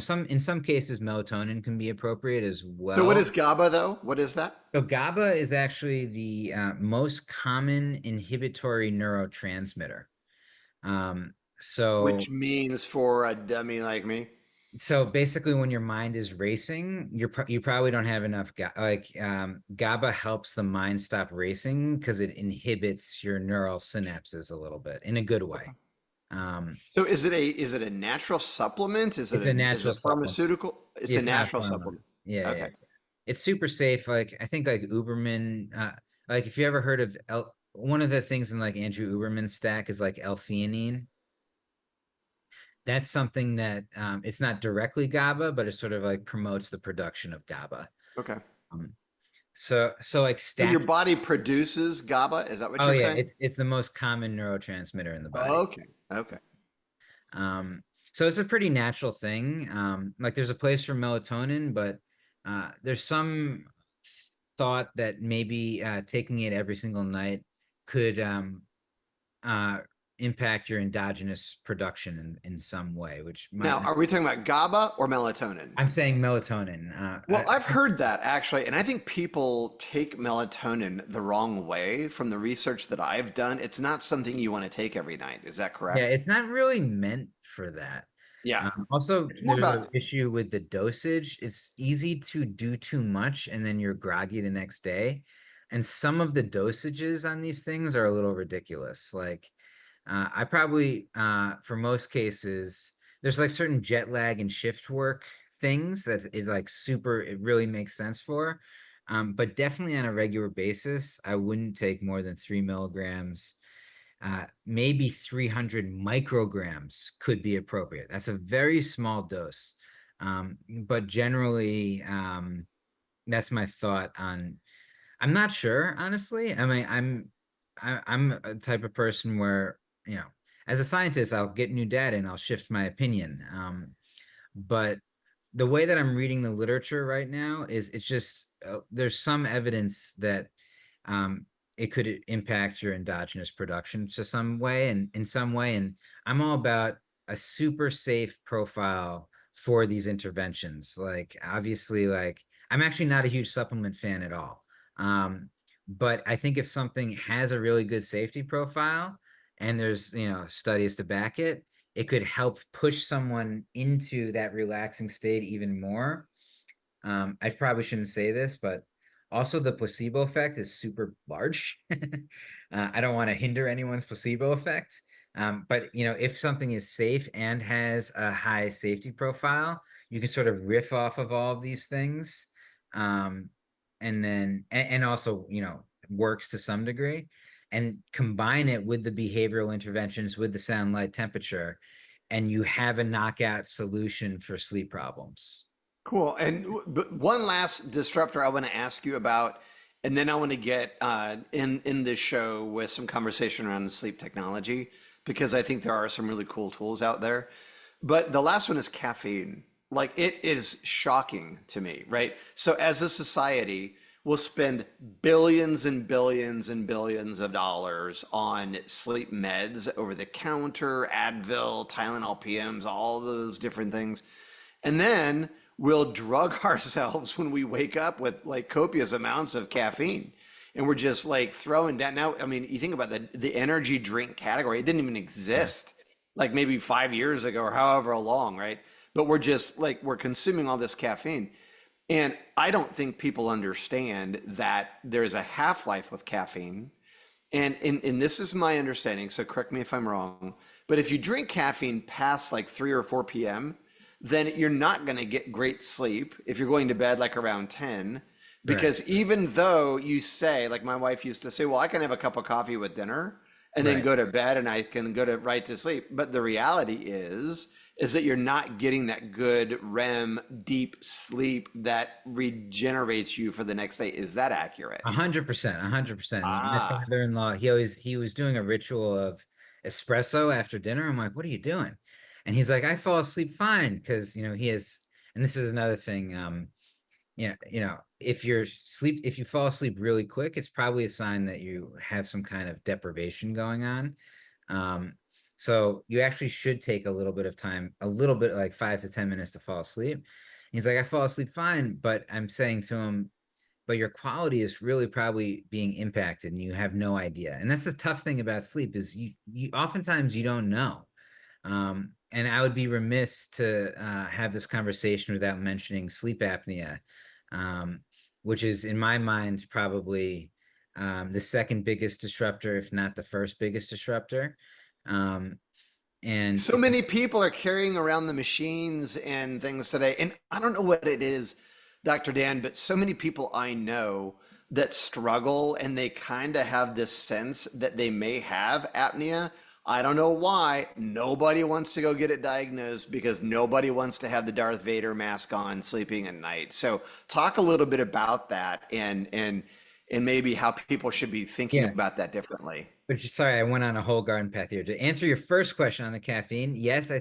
some in some cases melatonin can be appropriate as So what well. is GABA though? What is that? So GABA is actually the most common inhibitory neurotransmitter. um, Which so means for a dummy like me. so basically when your mind is racing, you probably don't have enough GABA helps the mind stop racing because it inhibits your neural synapses a little bit in a good Okay. way. um, So is it a natural supplement? Is it It's a is natural it supplement. pharmaceutical? It's a It's not natural pharma. supplement. Yeah, yeah. Okay. It's super safe. Like I think like Uberman, like if you ever heard of one of the things in like Andrew Uberman's stack is like L-theanine. That's something that it's not directly GABA, but it sort of like promotes the production of GABA. Okay. Um, so like So your stack. body produces GABA? Is that what Oh you're yeah, saying? it's the most common neurotransmitter in the body. Okay. Okay. So it's a pretty natural thing. Like there's a place for melatonin, but there's some thought that maybe taking it every single night could uh, impact your endogenous production in some way, which Now, might, are we talking about GABA or melatonin? I'm saying melatonin. Well, I've heard that actually, and I think people take melatonin the wrong way from the research that I've done. It's not something you want to take every night. Is that Yeah, correct? it's not really meant for that. Yeah. Also, It's more there's an about, issue with the dosage. It's easy to do too much and then you're groggy the next day. And some of the dosages on these things are a little ridiculous. Like, I probably, for most cases, there's like certain jet lag and shift work things that is like super, it really makes sense for. But definitely on a regular basis, I wouldn't take more than 3 milligrams. maybe 300 micrograms could be appropriate. That's a very small dose. But generally, that's my thought on. I'm not sure, honestly. I mean, I'm a type of person where, as a scientist, I'll get new data and I'll shift my opinion. But the way that I'm reading the literature right now is it's just there's some evidence that um, it could impact your endogenous production to some way and in some way. And I'm all about a super safe profile for these interventions. Like obviously, like I'm actually not a huge supplement fan at all. But I think if something has a really good safety profile and there's, studies to back it, it could help push someone into that relaxing state even more. I probably shouldn't say this, but also the placebo effect is super large. I don't want to hinder anyone's placebo effect. But if something is safe and has a high safety profile, you can sort of riff off of all of these things. Um, and also, works to some degree and combine it with the behavioral interventions with the sound, light, temperature, and you have a knockout solution for sleep problems. Cool. And one last disruptor I want to ask you about, and then I want to get in this show with some conversation around sleep technology because I think there are some really cool tools out there. But the last one is caffeine. Like it is shocking to me, right? So as a society, we'll spend billions and billions and billions of dollars on sleep meds, over the counter, Advil, Tylenol PMs, all those different things. And then we'll drug ourselves when we wake up with like copious amounts of caffeine. And we're just like throwing down. Now, I mean, you think about the energy drink category, it didn't even Yeah. exist like maybe 5 years ago or however long, right? But we're just like, we're consuming all this caffeine. And I don't think people understand that there's a half life with caffeine. And this is my understanding, so correct me if I'm wrong, but if you drink caffeine past like 3 or 4 p.m., then you're not going to get great sleep if you're going to bed like around 10. Right. Because even though you say, like my wife used to say, well, I can have a cup of coffee with dinner and then Right. go to bed and I can go to right to sleep. But the reality is that you're not getting that good REM deep sleep that regenerates you for the next day. Is that accurate? 100%, 100%. My Ah, father-in-law, he was doing a ritual of espresso after dinner. I'm like, what are you doing? And he's like, I fall asleep fine because he has, and this is another thing. If you fall asleep really quick, it's probably a sign that you have some kind of deprivation going on. Um, so you actually should take a little bit of time, a little bit like 5 to 10 minutes to fall asleep. He's like, I fall asleep fine, but I'm saying to him, but your quality is really probably being impacted and you have no idea. And that's the tough thing about sleep is you oftentimes you don't know. And I would be remiss to have this conversation without mentioning sleep apnea, um, which is in my mind probably the second biggest disruptor, if not the first biggest disruptor. Um, and so it's many people are carrying around the machines and things today. And I don't know what it is, Dr. Dan, but so many people I know that struggle and they kind of have this sense that they may have apnea. I don't know why. Nobody wants to go get it diagnosed because nobody wants to have the Darth Vader mask on sleeping at night. So talk a little bit about that and maybe how people should be thinking yeah. about that differently. But sorry, I went on a whole garden path here. To answer your first question on the caffeine, yes,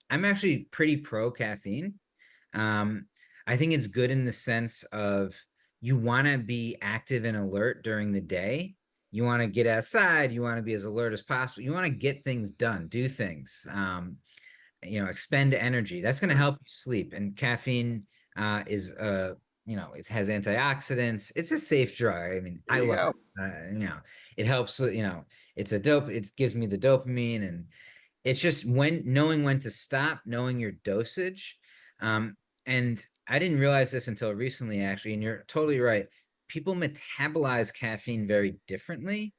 I'm actually pretty pro caffeine. Um, I think it's good in the sense of you want to be active and alert during the day. You want to get outside. You want to be as alert as possible. You want to get things done, do things, expend energy. That's going to help you sleep. And caffeine is, it has antioxidants. It's a safe drug. I mean, There I you love go. it. It helps, it gives me the dopamine and it's just knowing when to stop, knowing your dosage. Um, and I didn't realize this until recently, actually, and you're totally right. People metabolize caffeine very differently.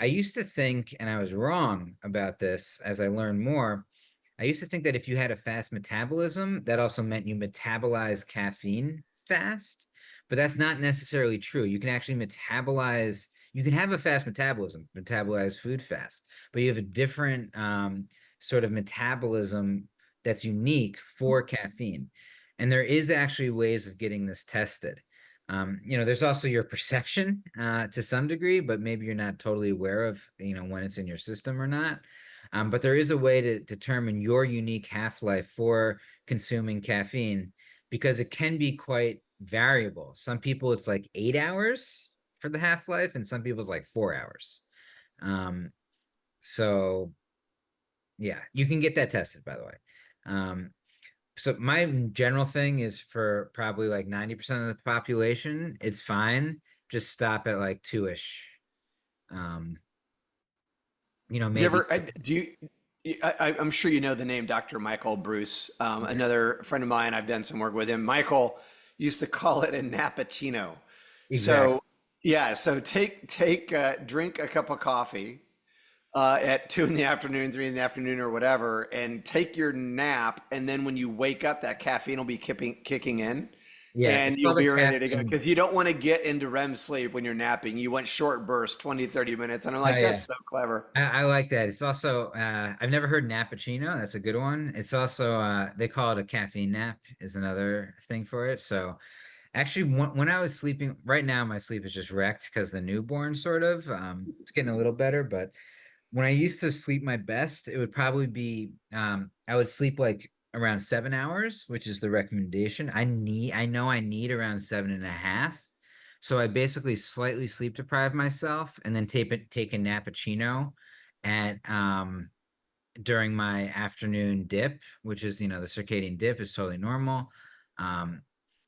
I used to think, and I was wrong about this as I learned more. I used to think that if you had a fast metabolism, that also meant you metabolize caffeine fast, but that's not necessarily true. You can actually metabolize You can have a fast metabolism, metabolize food fast, but you have a different sort of metabolism that's unique for caffeine. And there is actually ways of getting this tested. There's also your perception to some degree, but maybe you're not totally aware of, when it's in your system or not. But there is a way to determine your unique half-life for consuming caffeine because it can be quite variable. Some people it's like 8 hours for the half-life, and some people it's like 4 hours. Um, so yeah, you can get that tested, by the way. So my general thing is for probably like 90% of the population, it's fine. Just stop at like two-ish. Um, Do you maybe. ever, do you, I'm sure you know the name Dr. Michael Bruce, Yeah, another friend of mine. I've done some work with him. Michael used to call it a nappuccino. exactly. So yeah, so drink a cup of coffee at 2 in the afternoon, 3 in the afternoon, or whatever, and take your nap. And then when you wake up, that caffeine will be kicking in, Yeah, it's and you'll called a be ready to go. caffeine. Because you don't want to get into REM sleep when you're napping. You want short bursts, 20, 30 minutes. And I'm Oh like, yeah. that's so clever. I like that. It's also I've never heard nappuccino. That's a good one. It's also they call it a caffeine nap is another thing for it. So actually when I was sleeping, right now my sleep is just wrecked because the newborn sort of it's getting a little better, but when I used to sleep my best, it would probably be I would sleep like around 7 hours, which is the recommendation. I know I need around 7.5. So I basically slightly sleep deprive myself and then take a nappuccino at during my afternoon dip, which is, the circadian dip is totally normal. Um,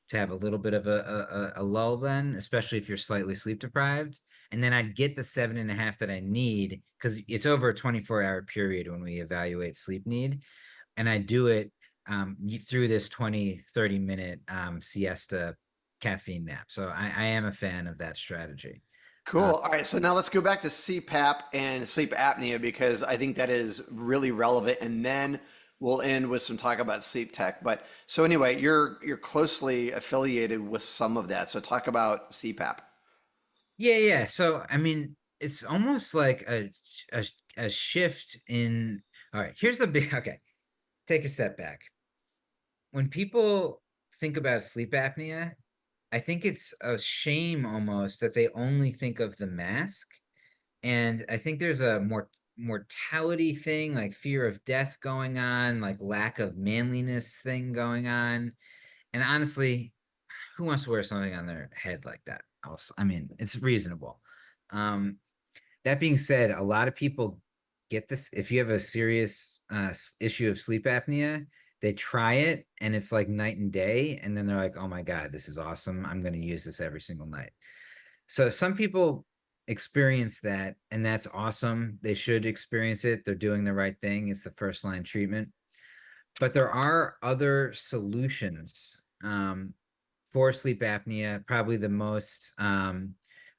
to have a little bit of a lull then, especially if you're slightly sleep deprived. And then I'd get the 7.5 that I need because it's over a 24-hour period when we evaluate sleep need. And I do it through this 20-30 minute siesta caffeine nap. So I am a fan of that strategy. Cool. All right. So now let's go back to CPAP and sleep apnea because I think that is really relevant. And then we'll end with some talk about sleep tech. But so anyway, you're closely affiliated with some of that. So talk about CPAP. Yeah, yeah. So I mean, it's almost like a a shift in. All right, here's the big. Okay, take a step back. When people think about sleep apnea, I think it's a shame almost that they only think of the mask. And I think there's a mortality thing, like fear of death going on, like lack of manliness thing going on. And honestly, who wants to wear something on their head like that? Also, I mean, it's reasonable. Um, that being said, a lot of people get this. If you have a serious issue of sleep apnea, they try it and it's like night and day. And then they're like, oh my God, this is awesome. I'm going to use this every single night. So some people experience that, and that's awesome. They should experience it. They're doing the right thing. It's the first line treatment. But there are other solutions for sleep apnea. Probably the most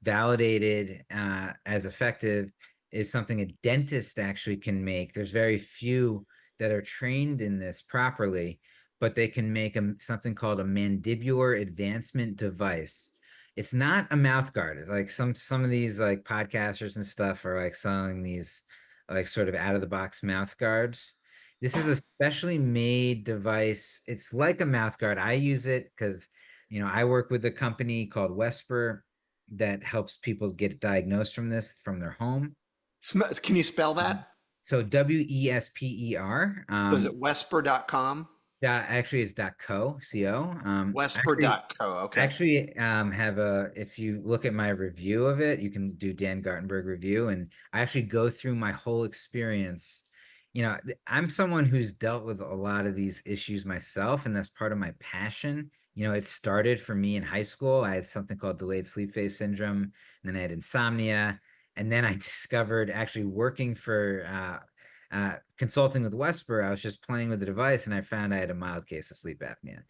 validated as effective is something a dentist actually can make. There's very few that are trained in this properly, but they can make something called a mandibular advancement device. It's not a mouth guard. It's like some of these like podcasters and stuff are like selling these like sort of out of the box mouth guards. This is a specially made device. It's like a mouth guard. I use it because, I work with a company called Wesper that helps people get diagnosed from this from their home. Can you spell Um, that? So Wesper. So is it wesper.com? Actually, it's .co. Wesper.co. I Okay. actually have if you look at my review of it, you can do Dan Gartenberg review, and I actually go through my whole experience. I'm someone who's dealt with a lot of these issues myself, and that's part of my passion. It started for me in high school. I had something called delayed sleep phase syndrome, and then I had insomnia, and then I discovered actually working for consulting with Wesper, I was just playing with the device, and I found I had a mild case of sleep apnea.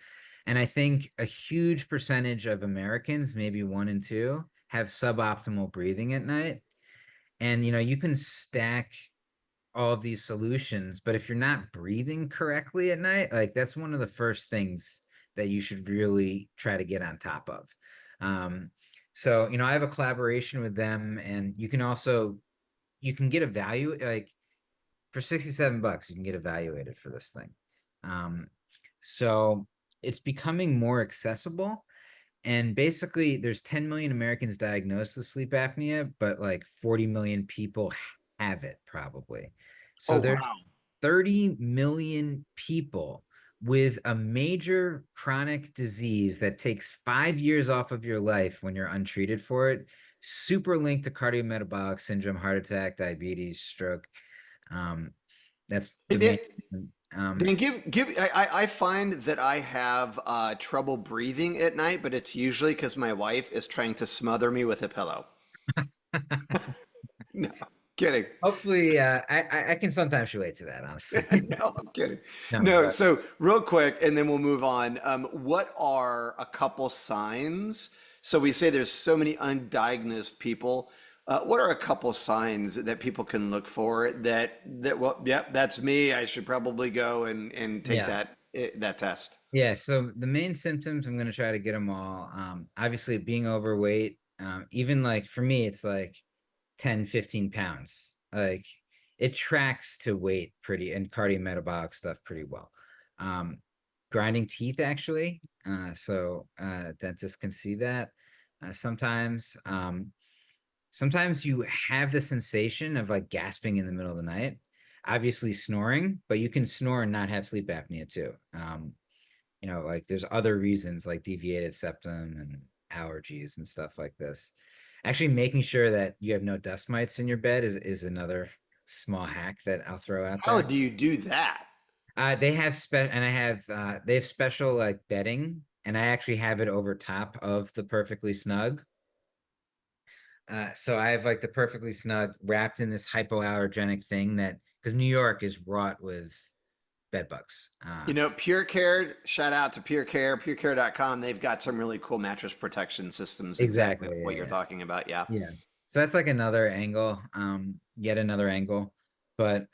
And I think a huge percentage of Americans, maybe one in two, have suboptimal breathing at night. And you can stack all of these solutions, but if you're not breathing correctly at night, like that's one of the first things that you should really try to get on top of. Um, So, I have a collaboration with them, and you can get like for $67, you can get evaluated for this thing. Um, so it's becoming more accessible. And basically, there's 10 million Americans diagnosed with sleep apnea, but like 40 million people have it probably. Oh, So there's wow. 30 million people with a major chronic disease that takes 5 years off of your life when you're untreated for it, super linked to cardiometabolic syndrome, heart attack, diabetes, stroke. Um, that's the It, main it reason. then give I find that I have trouble breathing at night, but it's usually because my wife is trying to smother me with a pillow. No, kidding. Hopefully, I can sometimes relate to that, honestly. No, I'm kidding. No, No, but so real quick, and then we'll move on. What are a couple signs? So we say there's so many undiagnosed people. What are a couple signs that people can look for that well, yep, that's me. I should probably go and take yeah. that test. Yeah, so the main symptoms, I'm going to try to get them all. Obviously, being overweight, even like for me, it's like 10, 15 pounds. Like it tracks to weight pretty and cardiometabolic stuff pretty well. Um, Grinding teeth, actually. Dentists can see that sometimes. Sometimes you have the sensation of like gasping in the middle of the night. Obviously, snoring, but you can snore and not have sleep apnea too. Like there's other reasons like deviated septum and allergies and stuff like this. Actually, making sure that you have no dust mites in your bed is another small hack that I'll throw out How there. do you do that? They have they have special like bedding, and I actually have it over top of the perfectly snug. So I have like the perfectly snug wrapped in this hypoallergenic thing that because New York is wrought with bed bugs. Pure Care, shout out to Pure Care, purecare.com. They've got some really cool mattress protection systems, exactly Exactly. like what you're Yeah. talking about. Yeah. Yeah. So that's like another angle, yet another angle. But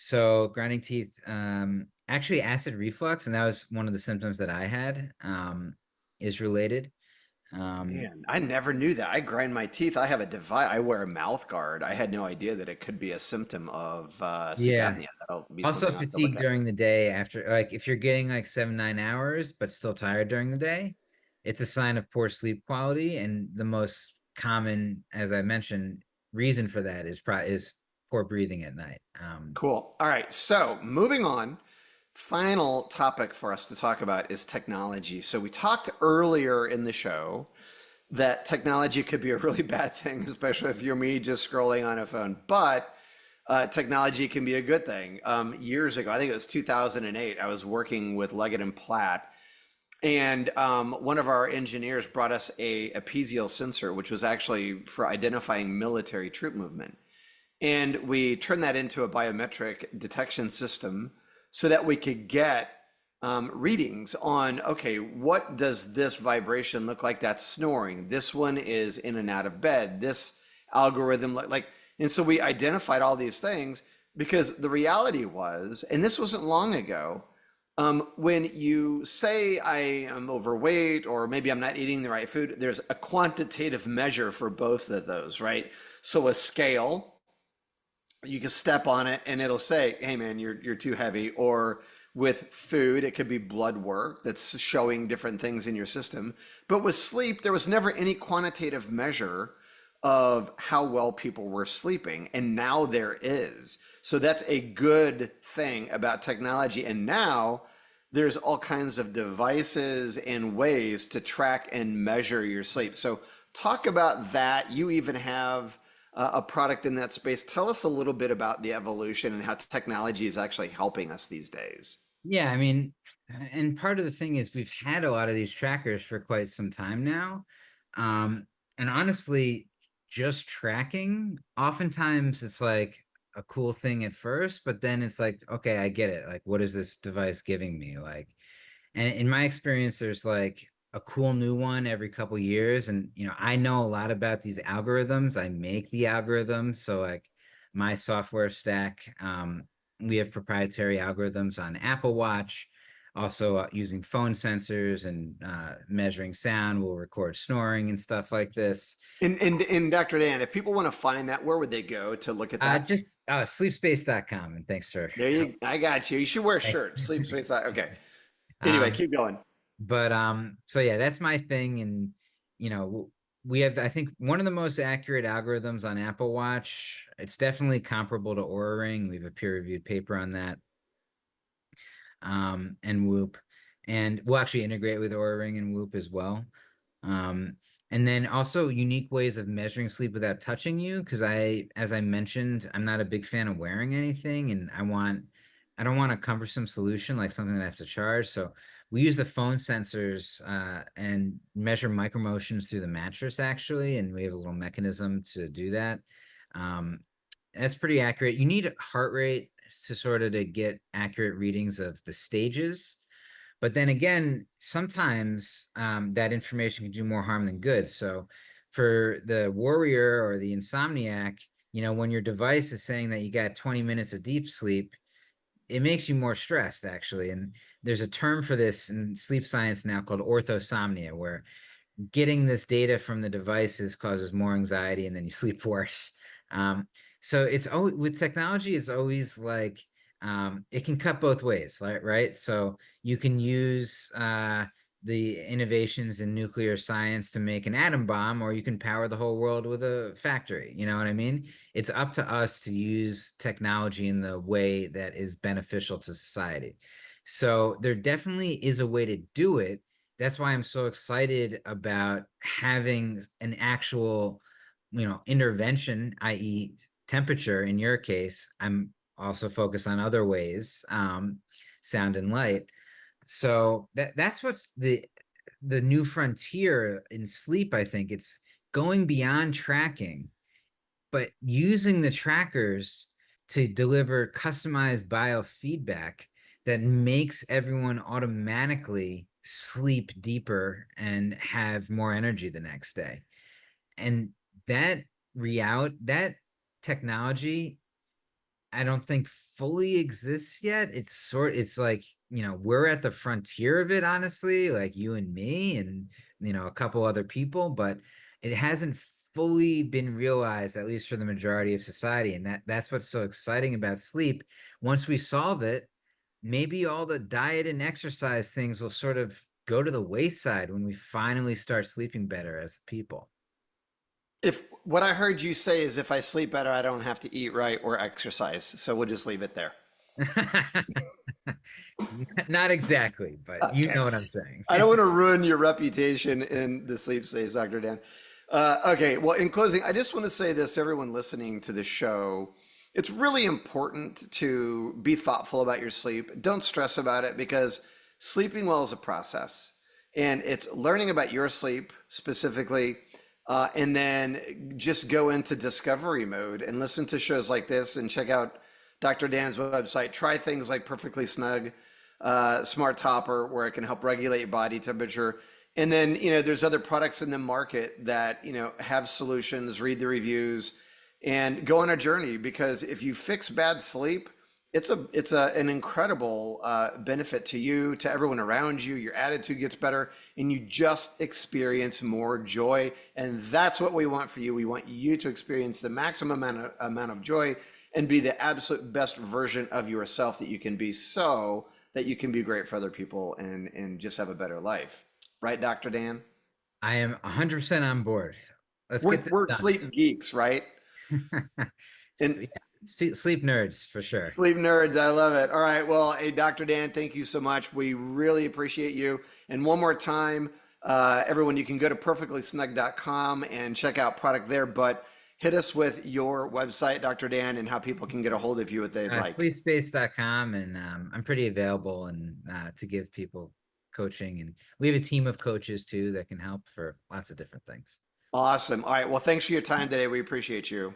so grinding teeth, actually acid reflux, and that was one of the symptoms that I had, is related. Um, Man, I never knew that. I grind my teeth. I have a device. I wear a mouth guard. I had no idea that it could be a symptom of sleep yeah. apnea. That'll be Also something I have to look fatigue at. during the day after, like if you're getting like 7, 9 hours, but still tired during the day, it's a sign of poor sleep quality. And the most common, as I mentioned, reason for that is poor breathing at night. Cool. All right. So moving on. Final topic for us to talk about is technology. So we talked earlier in the show that technology could be a really bad thing, especially if you're me just scrolling on a phone. But technology can be a good thing. Years ago, I think it was 2008, I was working with Leggett and Platt, and one of our engineers brought us a pesial sensor, which was actually for identifying military troop movement. And we turned that into a biometric detection system so that we could get readings on, okay, what does this vibration look like? That's snoring. This one is in and out of bed. This algorithm, and so we identified all these things because the reality was, and this wasn't long ago, when you say I am overweight or maybe I'm not eating the right food, there's a quantitative measure for both of those, right? So a scale, you can step on it and it'll say, "Hey man, you're too heavy." Or with food, it could be blood work that's showing different things in your system. But with sleep, there was never any quantitative measure of how well people were sleeping, and now there is. So that's a good thing about technology. And now there's all kinds of devices and ways to track and measure your sleep. So talk about that. You even have a product in that space. Tell us a little bit about the evolution and how technology is actually helping us these days. Yeah, I mean, and part of the thing is we've had a lot of these trackers for quite some time now. Um, and honestly, just tracking, oftentimes it's like a cool thing at first, but then it's like, okay, I get it. Like, what is this device giving me? Like, and in my experience, there's like a cool new one every couple years. And, I know a lot about these algorithms. I make the algorithms. So like my software stack, we have proprietary algorithms on Apple Watch. Also, using phone sensors and measuring sound, we'll record snoring and stuff like this. And Dr. Dan, if people want to find that, where would they go to look at that? Just sleepspace.com, and thanks for There help. you, I got you. You should wear a shirt. Sleep space. Okay. Anyway, Um, keep going. but so yeah, that's my thing. And you know, we have, I think, one of the most accurate algorithms on Apple Watch. It's definitely comparable to Oura Ring. We have a peer-reviewed paper on that. And Whoop, and we'll actually integrate with Oura Ring and Whoop as well. Um, and then also unique ways of measuring sleep without touching you, because as I mentioned, I'm not a big fan of wearing anything, and I don't want a cumbersome solution like something that I have to charge. So we use the phone sensors and measure micromotions through the mattress actually, and we have a little mechanism to do that. Um, that's pretty accurate. You need heart rate to sort of to get accurate readings of the stages. But then again, sometimes that information can do more harm than good. So for the warrior or the insomniac, you know, when your device is saying that you got 20 minutes of deep sleep, it makes you more stressed actually. And there's a term for this in sleep science now called orthosomnia, where getting this data from the devices causes more anxiety and then you sleep worse. Um, so it's always with technology, it's always like it can cut both ways, right? So you can use the innovations in nuclear science to make an atom bomb, or you can power the whole world with a factory. You know what I mean? It's up to us to use technology in the way that is beneficial to society. So there definitely is a way to do it. That's why I'm so excited about having an actual, intervention, i.e., temperature. In your case, I'm also focused on other ways, sound and light. So that's what's the new frontier in sleep. I think it's going beyond tracking, but using the trackers to deliver customized biofeedback that makes everyone automatically sleep deeper and have more energy the next day. And that that technology, I don't think fully exists yet. It's like, we're at the frontier of it, honestly, like you and me and, a couple other people, but it hasn't fully been realized, at least for the majority of society. And that's what's so exciting about sleep. Once we solve it, maybe all the diet and exercise things will sort of go to the wayside when we finally start sleeping better as people. If what I heard you say is if I sleep better, I don't have to eat right or exercise. So we'll just leave it there. Not exactly, but you Okay. know what I'm saying. I don't want to ruin your reputation in the sleep space, Dr. Dan. Okay, well, in closing, I just want to say this to everyone listening to the show. It's really important to be thoughtful about your sleep. Don't stress about it because sleeping well is a process. And it's learning about your sleep specifically, and then just go into discovery mode and listen to shows like this and check out Dr. Dan's website. Try things like Perfectly Snug, Smart Topper, where it can help regulate your body temperature. And then, there's other products in the market that, have solutions, read the reviews and go on a journey because if you fix bad sleep, an incredible benefit to you, to everyone around you. Your attitude gets better, and you just experience more joy. And that's what we want for you. We want you to experience the maximum amount of joy and be the absolute best version of yourself that you can be, so that you can be great for other people and just have a better life. Right, Dr. Dan? I am 100% on board. Let's get this We're done. sleep geeks, right? So, And yeah, sleep nerds for sure. sleep nerds, I love it. All right. Well, hey, Dr. Dan, thank you so much. We really appreciate you. And one more time, everyone, you can go to perfectlysnug.com and check out product there, but hit us with your website, Dr. Dan, and how people can get a hold of you if they'd like. Sleepspace.com, and I'm pretty available and to give people coaching. And we have a team of coaches too that can help for lots of different things. Awesome. All right. Well, thanks for your time today. We appreciate you.